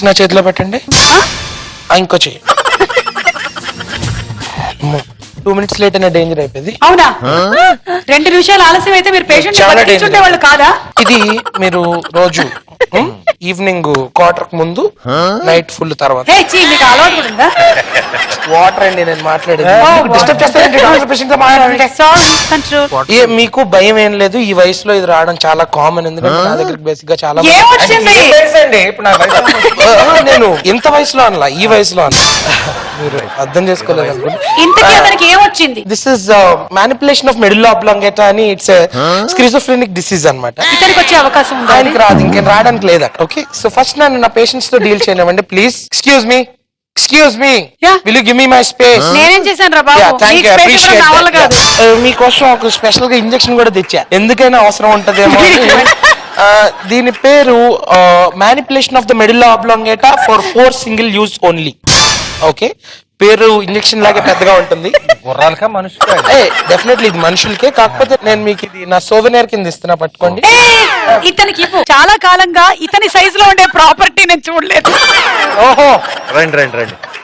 నా చేతిలో పెట్టండి. ఇంకో చెయ్యి. 2 minutes లేట్ అయినా డేంజర్ అయిపోయింది. అవునా? 2 నిమిషాలు ఆలస్యం అయితే మీరు పేషెంట్ చాలా వాళ్ళు కాదా? ఇది మీరు రోజు ఈవినింగ్ క్వార్టర్ ముందు, నైట్ ఫుల్ తర్వాత. మీకు అలవాటు కూడా ఉందా? వాటర్ అండి నేను మాట్లాడేది. డిస్టర్బ్ చేస్తారండి పేషెంట్ తో మాట్లాడుతుంటే. మీకు భయం ఏం లేదు, ఈ వయసులో ఇది రావడం చాలా కామన్. ఎందుకంటే నా దగ్గరికి బేసిక్ గా చాలా నేను ఎంత వయసులో అనలా, ఈ వయసులో అన్నా. మీరు అర్థం చేసుకోలేదు అనుకుంటే. This is manipulation of medulla oblongata అని. ఇట్స్ స్కిజోఫ్రెనిక్ డిసీజ్ అన్నమాట. ఇతనికి వచ్చే అవకాశం ఉందా? ఆయనకి రాదు, ఇంకేం రావడానికి లేదట. ఓకే, సో ఫస్ట్ నన్ను నా పేషెంట్స్ తో డీల్ చేయనివ్వండి please. Excuse me, will you give me my space? నేనేం చేశాను రా బాబు? Thank you, appreciate that. మీకోసం ఒక స్పెషల్ గా ఇంజెక్షన్ కూడా తెచ్చా, ఎందుకైనా అవసరం ఉంటదేమో. దీని పేరు manipulation of the medulla ఆబ్లాంగేటా for 4 single use only. Okay, పేరు ఇంజెక్షన్ లాగే పెద్దగా ఉంటుంది. గుర్రాలకా మనుషులకా? డెఫినెట్లీ ఇది మనుషులకే, కాకపోతే నేను మీకు ఇది నా సోవెనియర్ కింద ఇస్తున్నా, పట్టుకోండి. ఇతనికి చాలా కాలంగా ఇతని సైజ్ లో ఉండే ప్రాపర్టీ నేను చూడలేదు. ఓహో, రండి.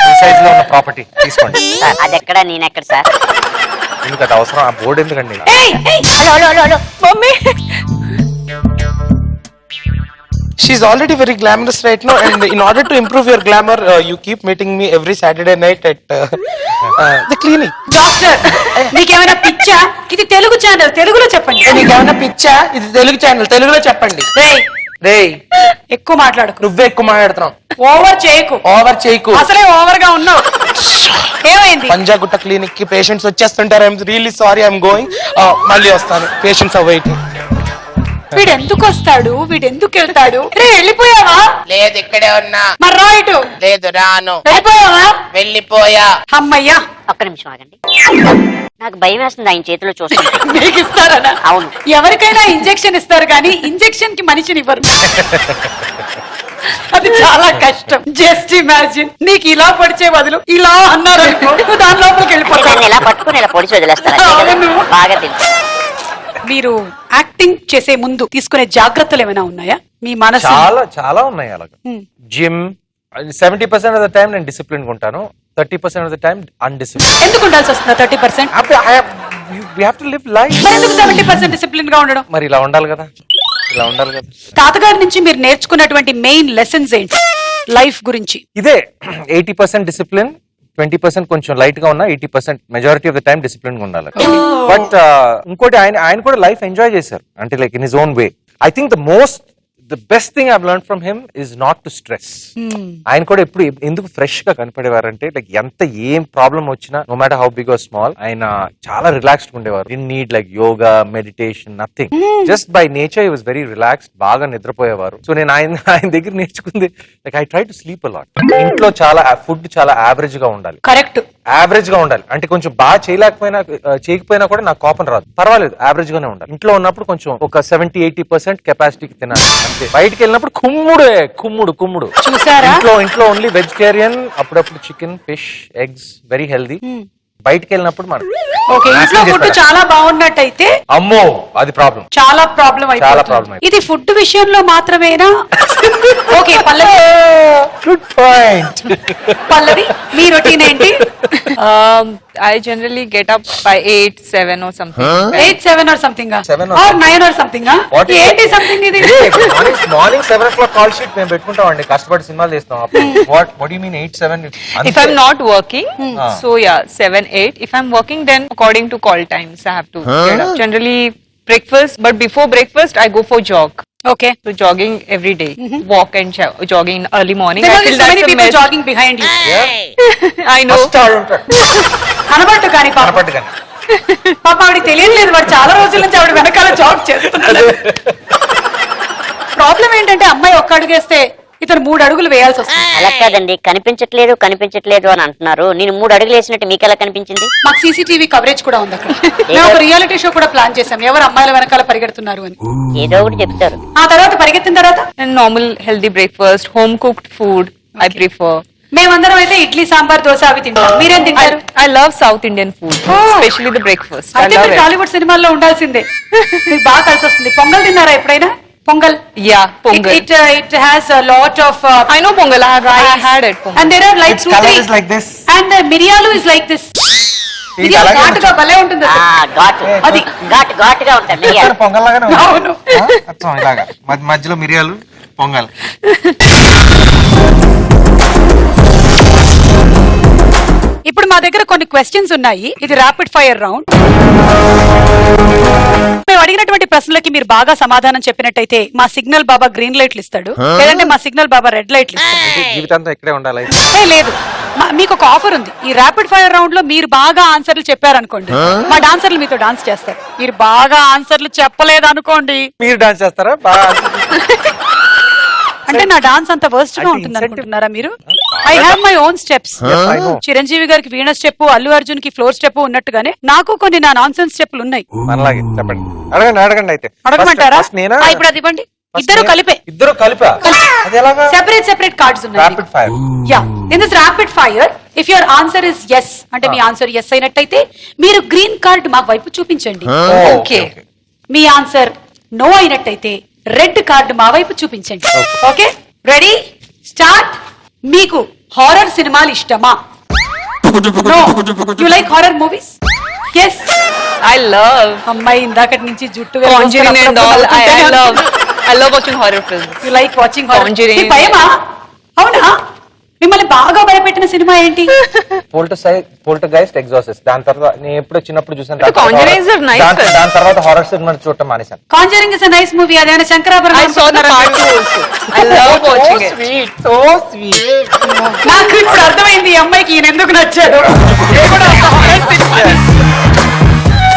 ఈ సైజ్ లో ఉన్న ప్రాపర్టీ తీసుకోండి. అది ఎక్కడ, నేనెక్కడ సార్? ఎందుకు అది అవసరం? ఆ బోర్డు ఎందుకండి? Hello mummy. She's already very glamorous right now, and in order to improve your glamour, you keep meeting me every Saturday night at the clinic. Doctor నీకేమైనా పిచ్చా? ఇది తెలుగు ఛానల్, తెలుగులో చెప్పండి. నీకేమన్నా పిచ్చా? ఇది తెలుగు ఛానల్, తెలుగులో చెప్పండి. రేయ్ ఎక్కువ మాట్లాడుకు. నువ్వే ఎక్కువ మాట్లాడుతున్నావు. ఓవర్ చేయకు. అసలే ఓవర్ గా ఉన్నావు. ఏమైంది? పంజాగుట్ట క్లినిక్ కి పేషెంట్స్ వచ్చేస్తుంటారు. I'm really sorry, I'm going. మళ్ళీ వస్తాను. Patients are waiting. వీడు ఎందుకు వస్తాడు? వీడు ఎందుకు వెళ్తాడు? రే వెళ్ళిపోయావా? లేదు, ఇక్కడే ఉన్నా. మరి రా ఇటు. లేదు, రాను. వెళ్ళిపోయావా? వెళ్ళిపోయా. అమ్మయ్యా. ఒక్క నిమిషం ఆగండి. నాకు భయం వేస్తుంది ఆయన చేతిలో చూస్తుంటే. మీకు ఇస్తారనా? అవును. ఎవరికైనా ఇంజెక్షన్ ఇస్తారు కానీ ఇంజెక్షన్ కి మనిషిని ఇవ్వరు. అది చాలా కష్టం. జస్ట్ ఇమాజిన్, నీకు ఇలా పొడిచే బదులు ఇలా అన్నారు అనుకో, నువ్వు దాని లోపలికి వెళ్ళిపోతావు. ఇలా పట్టుకుని ఇలా పొడిచి వదిలేస్తారా? అవును. బాగా తెలుసు. మీరు యాక్టింగ్ చేసే ముందు తీసుకునే జాగ్రత్తలు ఏమైనా ఉన్నాయా? మీ మనసు చాలా ఉన్నాయి అలాగా. జిమ్ 70% ఆఫ్ ద టైం నేను డిసిప్లిన్ ఉంటాను, 30% ఆఫ్ ద టైం అన్డిసిప్లిన్. ఎందుకు ఉండాల్సి వస్తుందా 30%? We have to live life. మరి ఎందుకు 70% డిసిప్లిన్ గా ఉండడం? మరి ఇలా ఉండాలి కదా. తాతగారి నుంచి మీరు నేర్చుకున్నటువంటి మెయిన్ లెసన్స్ ఏంటి లైఫ్ గురించి? ఇదే 80% డిసిప్లిన్, 20% కొంచెం లైట్ గా ఉన్నా 80% majority of the time discipline గా ఉండాలి. బట్ ఇంకోటి ఆయన కూడా లైఫ్ ఎంజాయ్ చేశారు, అంటే like in his own way. I think the best thing I've learned from him is not to stress. ఆయన కూడా ఎప్పుడు ఎందుకు ఫ్రెష్ గా కనపడేవారంటే లైక్ ఎంత ఏం ప్రాబ్లం వచ్చినా, no matter how big or small, ఆయన చాలా రిలాక్స్డ్ ఉండేవారు. In need like yoga, meditation, nothing. Just by nature he was very relaxed. బాగా నిద్రపోయేవారు. సో నేను ఆయన దగ్గర నేర్చుకుంది like I try to sleep a lot. ఇంట్లో చాలా ఫుడ్ చాలా యావరేజ్ గా ఉండాలి. కరెక్ట్. యావరేజ్ గా ఉండాలి అంటే కొంచెం బాగా చేయకపోయినా కూడా నాకు కోపం రాదు, పర్వాలేదు, యావరేజ్ గానే ఉండాలి. ఇంట్లో ఉన్నప్పుడు కొంచెం ఒక 70-80% కెపాసిటీకి తినాలి అంతే. బయటికి వెళ్ళినప్పుడు కుమ్ముడు. చూసారా? ఇంట్లో ఓన్లీ వెజిటేరియన్, అప్పుడప్పుడు chicken, fish, eggs, very healthy. బయటికి వెళ్ళినప్పుడు మనం ఇంట్లో ఫుడ్ చాలా బాగున్నట్టయితే అమ్మో అది ప్రాబ్లం, చాలా ప్రాబ్లం అయిపోతుంది. ఇది ఫుడ్ విషయంలో మాత్రమేనా? ఓకే పల్లవి, గుడ్ పాయింట్. పల్లవి మీ రొటీన్ ఏంటి? I generally get up by 8, 7 or something. 8, 7 or something or 9 or something. ఏంటి సంథింగ్ ఇది? మార్నింగ్ 7 o'clock కాల్ షీట్ మేము పెట్టుకుంటామండి, కష్టపడి సినిమాలు చేస్తాం. What do you mean 8, 7? If I'm not working, so yeah, 7, 8. If I'm working, then according to call times, I have to get up. Generally breakfast, but before breakfast, I go for jog. Okay. So jogging every day, walk and jogging in early morning. There I are feel so many that's a people mess. jogging behind you. I know. కనబట్టు కానీ పాప ఆవిడకి తెలియట్లేదు, వాడు చాలా రోజుల నుంచి ఆవిడ వెనకాల జాగ్ చేస్తున్నాడు. ప్రాబ్లం ఏంటంటే అమ్మాయి ఒక్క అడుగేస్తే ఇతను 3 అడుగులు వేయాల్సి వస్తుంది. అలా కాదండి, కనిపించట్లేదు అని అంటున్నారు. నేను 3 అడుగులు వేసినట్టు మీకు ఎలా కనిపించింది? మాకు సీసీటీవీ కవరేజ్ కూడా ఉంది అక్కడ. మేము ఒక రియాలిటీ షో కూడా ప్లాన్ చేసాం, ఎవరు అమ్మాయిల వెనకాల పరిగెడుతున్నారు అని. ఏదో ఒకటి చెప్తారు. ఆ తర్వాత పరిగెత్తిన తర్వాత And normal healthy breakfast, home cooked food, I prefer. మేమందరం అయితే ఇడ్లీ, సాంబార్, దోశ అవి తింటాం. మీరేం తింటారు? I love South Indian food, especially the breakfast. I అయితే love మీరు it. టాలీవుడ్ సినిమాల్లో ఉండాల్సిందే. మీకు బాగా కలిసి వస్తుంది. పొంగల్ తిన్నారా ఎప్పుడైనా? Pongal. Yeah, pongal. It has a lot of I know pongal. I had it. Pongal. and there are like 2, 3 is like this. and miryalu is like this. మిరియాలు ఘాటుగా భలే ఉంటుంది అసలు. అది ఘాటుగా ఉంటాయి. పొంగల్ లాగానే అవును. ఇలాగా మధ్యలో మిరియాలు, పొంగల్. ఇప్పుడు మా దగ్గర కొన్ని క్వశ్చన్స్ ఉన్నాయి. ఇది ర్యాపిడ్ ఫైర్ రౌండ్. మేము అడిగినటువంటి ప్రశ్నలకి మీరు బాగా సమాధానం చెప్పినట్టయితే మా సిగ్నల్ బాబా గ్రీన్ లైట్లు ఇస్తాడు, లేదంటే మా సిగ్నల్ బాబా రెడ్ లైట్లు ఇస్తాడు. జీవితాంతం ఇక్కడే ఉండాలి. లేదు, మీకు ఒక ఆఫర్ ఉంది. ఈ ర్యాపిడ్ ఫైర్ రౌండ్ లో మీరు బాగా ఆన్సర్లు చెప్పారనుకోండి, మా డాన్సర్లు మీతో డాన్స్ చేస్తారు. మీరు బాగా ఆన్సర్లు చెప్పలేదు అనుకోండి, మీరు డాన్స్ చేస్తారా? అంటే నా డాన్స్ అంత వర్స్ట్ గా ఉంటుంది అనుకుంటున్నారా మీరు? I have my own steps. Chiranjeevi గారికి వీణ స్టెప్, అల్లు అర్జున్ కి ఫ్లోర్ స్టెప్ ఉన్నట్టుగానే నాకు కొన్ని నా నాన్ సెన్స్ స్టెప్లు ఉన్నాయి. మనలాగే చెప్పండి, అడగండి అయితే. అడగమంటారా? ఇప్పుడు అది ఇవ్వండి. ఇద్దరు కలిపా సెపరేట్ కార్డ్స్ ఉన్నాయి. Rapid fire. Yeah, in this rapid fire if your answer is yes అంటే మీ ఆన్సర్ ఎస్ అయినట్టయితే మీరు గ్రీన్ కార్డ్ మా వైపు చూపించండి. Okay. మీ ఆన్సర్ నో అయినట్టయితే రెడ్ కార్డు మా వైపు చూపించండి. Okay, ready, start. మీకు హారర్ సినిమాలు ఇష్టమా? No. You like horror movies? Yes. I love అమ్మాయి ఇందాకటి నుంచి జుట్టు Conjuring and all. I love. I love watching horror films. You like watching Conjuring. భయమా? అవునా? మిమ్మల్ని బాగా భయపెట్టిన సినిమా ఏంటి? పోల్టర్గైస్ట్, ఎగ్జాసిస్ట్. దాని తర్వాత నేను ఎప్పుడో చిన్నప్పుడు చూసాను. The Conjuring is a nice film. దాని తర్వాత హారర్ సినిమా చూడటం మానేశాను. Conjuring is a nice movie. అదేనా Shankarabharanam? I saw the part 2 also. I love watching it. So sweet. నాకు ఇప్పుడు అర్థమైంది ఈ అమ్మాయికి ఈయన ఎందుకు నచ్చాడు.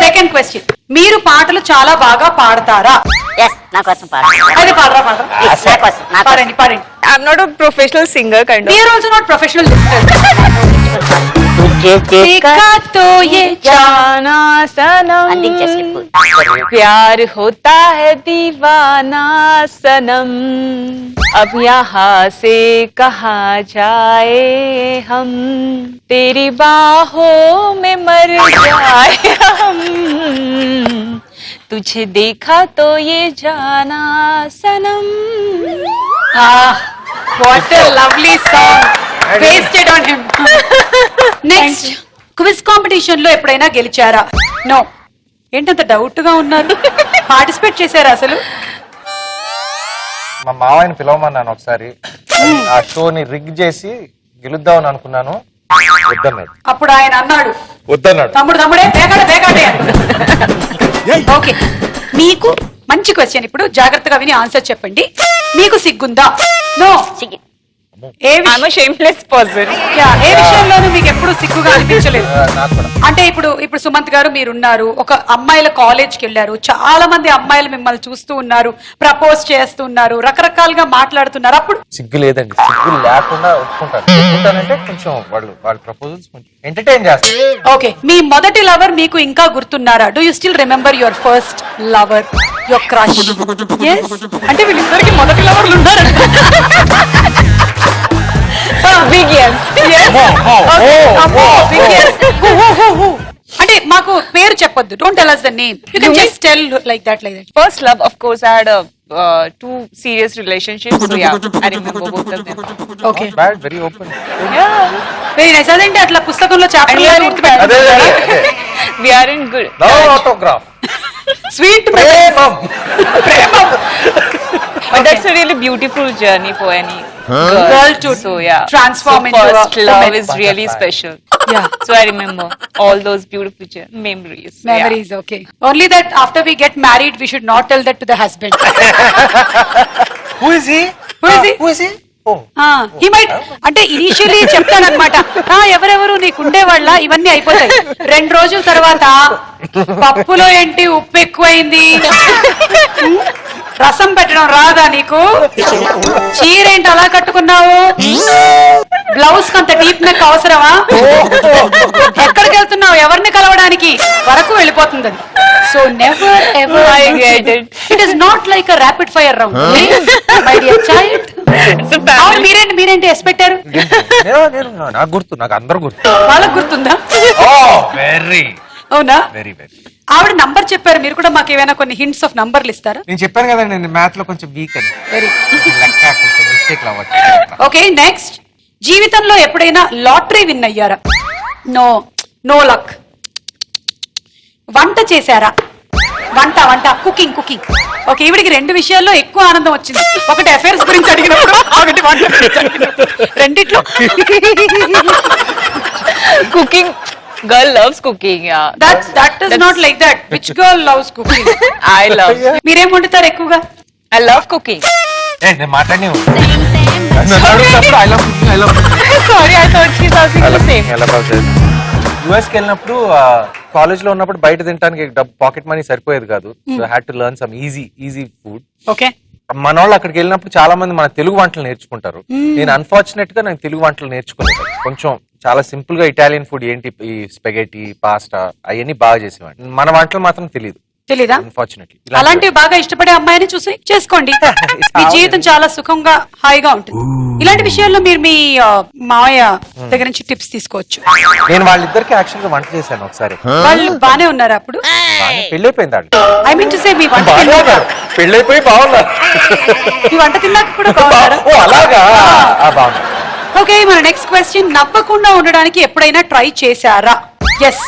సెకండ్ క్వశ్చన్, మీరు పాటలు చాలా బాగా పాడతారా? ఎస్ నా కోసం పాడు. అది పాడరా పాడరా నా కోసం నా కోసం. పాడండి పాడండి. I'm not a professional singer kind of. We are also not professional listeners. तुझे देखा देखा तो ये जाना सनम अंदिंచే స్లిప్. प्यार होता है दीवाना सनम अब यहाँ से कहाँ जाए हम तेरी बाहों में मर जाए हम तुझे देखा तो ये जाना सनम. what a lovely song. Wasted on him. Next, quiz competition లో ఎప్పుడైనా గెలిచారా? నో. ఏంటంత డౌట్ గా ఉన్నారు? పార్టిసిపేట్ చేశారా అసలు? మా మావయ్యని పిలవమన్నాను ఒకసారి. ఆ షోని రిగ్ చేసి గెలుద్దామని అనుకున్నాను. వద్దన్నాడు. అప్పుడు ఆయన అన్నాడు, వద్దన్నాడు. తమ్ముడే బేగాడే. ఓకే, మీకు మంచి క్వశ్చన్. ఇప్పుడు జాగ్రత్తగా విని ఆన్సర్ చెప్పండి. మీకు సిగ్గుందా? నో. సిగ్గు. ఏ I'm a shameless person. ఏ విషయంలోనూ మీకు ఎప్పుడు సిగ్గుగా అనిపించలేదు? నాకు కూడా. అంటే ఇప్పుడు సుమంత్ గారు మీరున్నారు, ఒక అమ్మాయిల కాలేజ్కి వెళ్ళారు, చాలా మంది అమ్మాయిలు మిమ్మల్ని చూస్తూ ఉన్నారు, ప్రపోజ్ చేస్తున్నారు, రకరకాలుగా మాట్లాడుతున్నారు. అప్పుడు సిగ్గు లేదండి. సిగ్గు లేకుండా ఒప్పుకుంటానంటే కొంచెం వాళ్ళ ప్రపోజల్స్ కొంచెం ఎంటర్టైన్ చేస్తారు. ఓకే, మీ మొదటి లవర్ మీకు ఇంకా గుర్తున్నారా? Do you still remember your first lover, your crush? అంటే వీళ్ళిద్దరికి మొదటి లవర్లు ఉన్నారు. Big yes. అంటే మాకు పేరు చెప్పొద్దు. Don't tell us the name. You can just tell like that. First love, of course, I had two serious relationships. So yeah, I remember both of them. Okay, bad, very open. Yeah. Very nice. అదేంటి అట్లా పుస్తకంలో chapter We are in good. Autograph. Sweet Premam. But that's a really beautiful journey for any girl to so yeah, transform so into a first love woman. is really special. Yeah. So I remember all those beautiful memories. So, yeah. Memories, okay. Only that after we get married, we should not tell that to the husband. Who is he? Who is he? He might, అంటే initially చెప్తానన్నమాట, ఎవరెవరు నీకుండేవాళ్ళ, ఇవన్నీ అయిపోతాయి. 2 రోజుల తర్వాత పప్పులో ఏంటి ఉప్పు ఎక్కువైంది, రసం పెట్టడం రాదా నీకు, చీర ఏంటి అలా కట్టుకున్నావు, బ్లౌజ్ కంత డీప్ నెక్ అవసరమా, ఎక్కడికి వెళ్తున్నావు, ఎవరిని కలవడానికి వరకు వెళ్ళిపోతుంది అది. So never ever I get it. It is not like a rapid fire round my dear child. It's a family. మీరేంటి ఎస్ పెట్టారు? నాకు గుర్తు, నాకు అందరూ గుర్తు. వాళ్ళకు గుర్తుందా? వెరీ అవునా? Very very. ఆవిడ నంబర్ చెప్పారు, మీరు కూడా మాకు ఏమైనా కొన్ని హింట్స్ ఆఫ్ నంబర్లు ఇస్తారా? నేను చెప్పాను కదా, నేను మ్యాథ్ లో కొంచెం వీక్ అని. వెరీ లెక్క కొంచెం మిస్టేక్ అవ్వచ్చు. ఓకే, నెక్స్ట్, జీవితంలో ఎప్పుడైనా లాటరీ విన్ అయ్యారా? No, no luck. వంట చేశారా? వంట కుకింగ్. ఓకే, ఈవిడికి 2 విషయాల్లో ఎక్కువ ఆనందం వచ్చింది. ఒకటి అఫైర్స్ గురించి అడిగినప్పుడు, ఒకటి వంట గురించి అడిగినప్పుడు. రెండిట్లో Cooking. Girl loves cooking. Yeah. that is not like that. Which girl loves cooking? I love. మీరేం వండుతారు ఎక్కువగా? I love cooking. నేను మాట్లాడి I love cooking. Sorry, I thought she's asking the same. US కి వెళ్ళినప్పుడు కాలేజ్ లో ఉన్నప్పుడు బయట తినడానికి పాకెట్ మనీ సరిపోయేది కాదు. So had to learn some easy food. Okay, మన వాళ్ళు అక్కడికి వెళ్ళినప్పుడు చాలా మంది మన తెలుగు వంటలు నేర్చుకుంటారు. నేను అన్ఫార్చునేట్ గా నేను తెలుగు వంటలు నేర్చుకోలేదు. కొంచెం చాలా సింపుల్ గా ఇటాలియన్ ఫుడ్ ఏంటి, ఈ స్పెగెటీ, పాస్తా అవన్నీ బాగా చేసేవాడిని. మన వంటలు మాత్రం తెలీదా? అన్ఫార్చునేట్లీ. అలాంటివి బాగా ఇష్టపడే అమ్మాయిని చూసి చేసుకోండి. మీ జీవితం చాలా సుఖంగా హాయిగా ఉంటుంది. ఇలాంటి విషయాల్లో మీరు మీ మావయ్య దగ్గర నుంచి టిప్స్ తీసుకోవచ్చు. నేను వాళ్ళిద్దరికి యాక్చువల్ గా వంట చేశాను ఒకసారి. వాళ్ళు బానే ఉన్నారు అప్పుడు? పెళ్ళైపోయింది వాళ్ళు. ఐ మీన్ టు సే మీ వంట పెళ్ళైపోయి బాగున్నారు. మీ వంట తిన్నాక కూడా బాగున్నారా? ఓ అలాగా, బాగున్నారు. ఓకే, మన నెక్స్ట్ క్వశ్చన్, నవ్వకుండా ఉండడానికి ఎప్పుడైనా ట్రై చేశారా? ఎస్.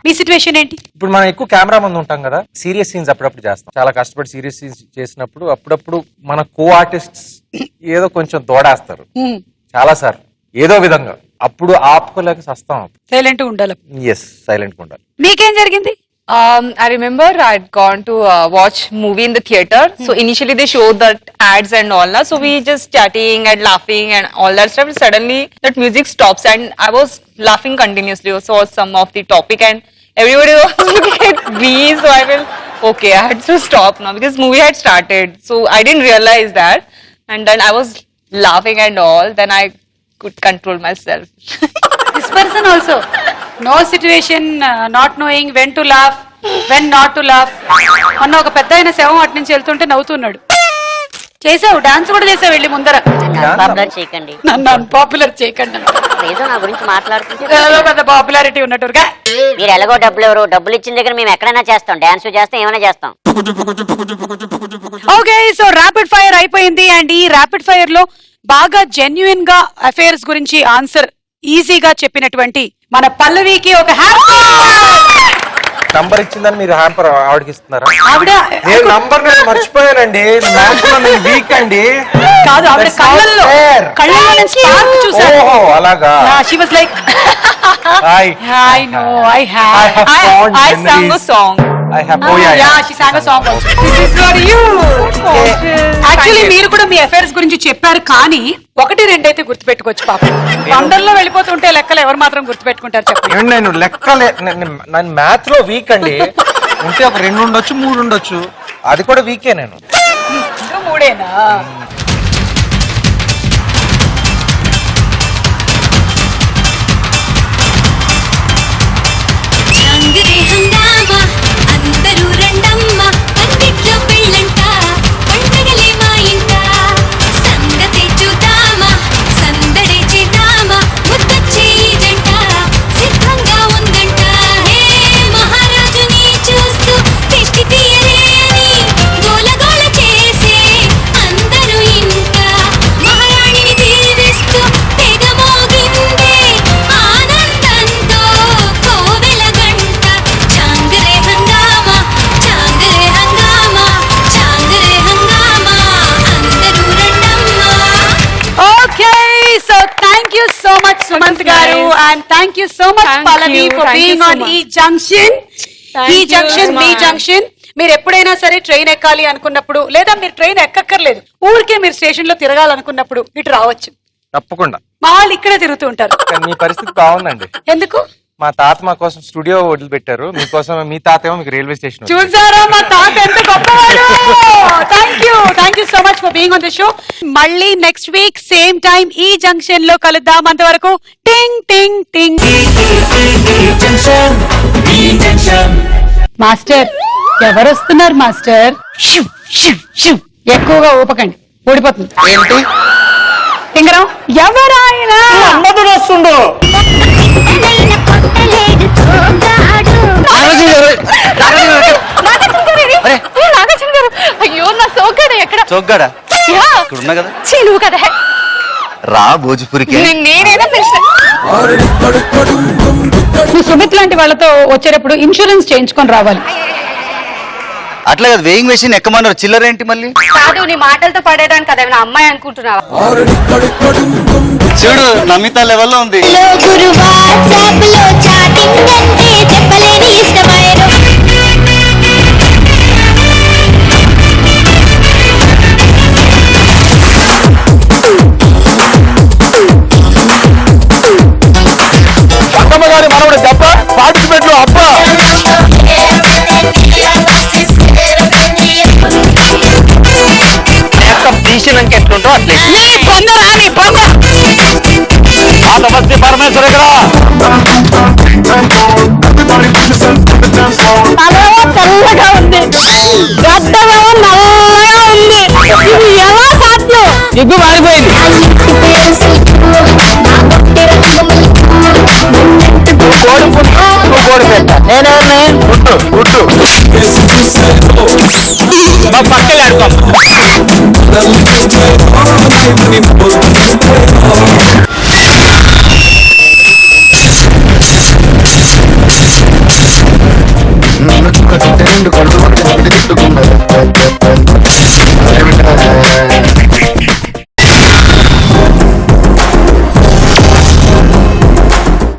మీ సిచ్యువేషన్ ఏంటి? ఇప్పుడు మనం ఎక్కువ కెమెరా ముందు ఉంటాం కదా, సీరియస్ సీన్స్ అప్పుడప్పుడు చేస్తాం. చాలా కష్టపడి సీరియస్ సీన్స్ చేసినప్పుడు అప్పుడప్పుడు మన కో ఆర్టిస్ట్స్ ఏదో కొంచెం తోడేస్తారు చాలా సార్ ఏదో విధంగా, అప్పుడు ఆపుకోలేక సస్తాం. సైలెంట్ ఉండాలి. ఎస్, సైలెంట్ గా ఉండాలి. మీకేం జరిగింది? I remember I'd gone to watch movie in the theater. So initially they showed that ads and all that. So we just chatting and laughing and all that stuff. Suddenly that music stops and I was laughing continuously. So some of the topic and everybody was looking at me. So I felt okay, I had to stop now because movie had started. So I didn't realize that. And then I was laughing and all. Then I could control myself. This person also. No situation, not knowing when to laugh, when not to laugh. మొన్న ఒక పెద్ద అయిన శవం అటు నుంచి వెళ్తుంటే నవ్వుతున్నాడు. చేసావు, డాన్స్ కూడా చేసావు వెళ్ళి ముందర. పాపులర్ చేయకండి, నన్ను అన్పాపులర్ చేయకండి. ఏదో నా గురించి మాట్లాడుతుంటే ఏదో పెద్ద పాపులారిటీ ఉన్నట్టుగా. మీరు ఎలాగో డబ్బులు ఇచ్చిన దగ్గర మేము ఎక్కడైనా చేస్తాం, డాన్స్ చేస్తాం, ఏమైనా చేస్తాం. ఓకే, సో ర్యాపిడ్ ఫైర్ అయిపోయింది. అండ్ ఈ ర్యాపిడ్ ఫైర్ లో బాగా జెన్యున్ గా అఫైర్స్ గురించి ఆన్సర్ ఈజీగా చెప్పినటువంటి మన పల్లవికి ఒక నంబర్ ఇచ్చిందని మీరు హ్యాంపర్ ఆవిడకి ఇస్తున్నారా? ఆవిడ నేను నంబర్ నేను మర్చిపోయానండి, మ్యాథ్స్ లో నేను వీక్ అండి. కాదు, ఆవిడ కళ్ళల్లో నేను స్పార్క్ చూసాను. ఓహో అలాగా. She was like I know, I sang a song. I have. Oh yeah, she sang a song also. This is for you. Actually మీరు కూడా మీ అఫైర్స్ గురించి చెప్పారు, కానీ ఒకటి రెండు అయితే గుర్తుపెట్టుకోవచ్చు. పాపం బండల్లో వెళ్ళిపోతుంటే లెక్కలు ఎవరు మాత్రం గుర్తుపెట్టుకుంటారు చెప్పండి. నేను లెక్కలే, నేను మ్యాథ్స్ లో వీక్ అండి. ఉంటే ఒక 2 ఉండొచ్చు 3 ఉండొచ్చు, అది కూడా వీకే. నేను ఇంకా 3ఏనా? అందరూ రండమ్మ, పందిట్లో పెళ్ళంట, పండగలే మా ఇంట, సంగతి చూద్దామా, సందడి చేద్దామా, ముద్దొచ్చే జంట సిద్ధంగా ఉందంట. హే మహారాజుని చూస్తూ దిష్టి తీయరే అని గోలగోల చేసే అందరూ ఇంట, మహారాణిని దీవిస్తూ తెగ మోగిందే ఆనందంతో కోవెల గంట. చాంగరే హంగామా, చాంగరే హంగామా, చాంగరే హంగామా, అందరూ రండమ్మా. Okay, so thank you so much Sumanth గారు, and thank you so much Pallavi for being on ఈ జంక్షన్. ఈ జంక్షన్ మీ జంక్షన్. మీరు ఎప్పుడైనా సరే ట్రైన్ ఎక్కాలి అనుకున్నప్పుడు, లేదా మీరు ట్రైన్ ఎక్కక్కర్లేదు, ఊరికే మీరు స్టేషన్ లో తిరగాలనుకున్నప్పుడు ఇటు రావచ్చు. తప్పకుండా. మా వాళ్ళు ఇక్కడే తిరుగుతూ ఉంటారు. కానీ మీ పరిస్థితి బాగుందండి. ఎందుకు? మా తాత మా కోసం స్టూడియో వదిలిపెట్టారు, మీకోసం. మీ తాత ఏమో మీకు రైల్వే స్టేషన్. చూసారా మా తాత ఎంత గొప్పవాడు. Thank you so much for being on the show. మళ్ళీ నెక్స్ట్ వీక్ సేమ్ టైం ఈ జంక్షన్ లో కలుద్దాం. అంతవరకు టింగ్ టింగ్ టింగ్. మాస్టర్ ఎవరు వస్తున్నారు మాస్టర్? ఎక్కువగా ఊపకండి, ఓడిపోతుంది. ఏంటి టింగరం ఎవరాయనా? అమ్మదుడు వస్తుండు. అయ్యో నా సోగ్గాడు ఎక్కడ? చొగ్గాడా ఇక్కడ ఉన్నా కదా, నువ్వు కదా రా భోజ్పురికి. నేనేదో పిలిచిన. నువ్వు సుమిత్ లాంటి వాళ్ళతో వచ్చేటప్పుడు ఇన్సూరెన్స్ చేయించుకొని రావాలి. అట్లా కదా, వేయింగ్ మెషిన్ ఎక్కమన్నారు, చిల్లర ఏంటి మళ్ళీ? కాదు, నీ మాటలతో పడేయడానికి కదా ఏమైనా అమ్మాయి అనుకుంటున్నావా? చూడు నమిత లెవెల్లో ఉంది. అమ్మగారి మనవడు దెబ్బ, పార్టిసిపేట్ లో అబ్బా. తీసినాక ఎట్లుంటో అట్లే. పరమేశ్వర చల్లగా ఉంది, గడ్డమేమో నల్లగా ఉంది. ఇది ఎలా సాధ్యం? ఎగ్గు మారిపోయింది. కోడి పుట్టు, నువ్వు కోడి పెట్ట. నేనే పుట్టు పుట్టు మా పక్కన ఆడుకో.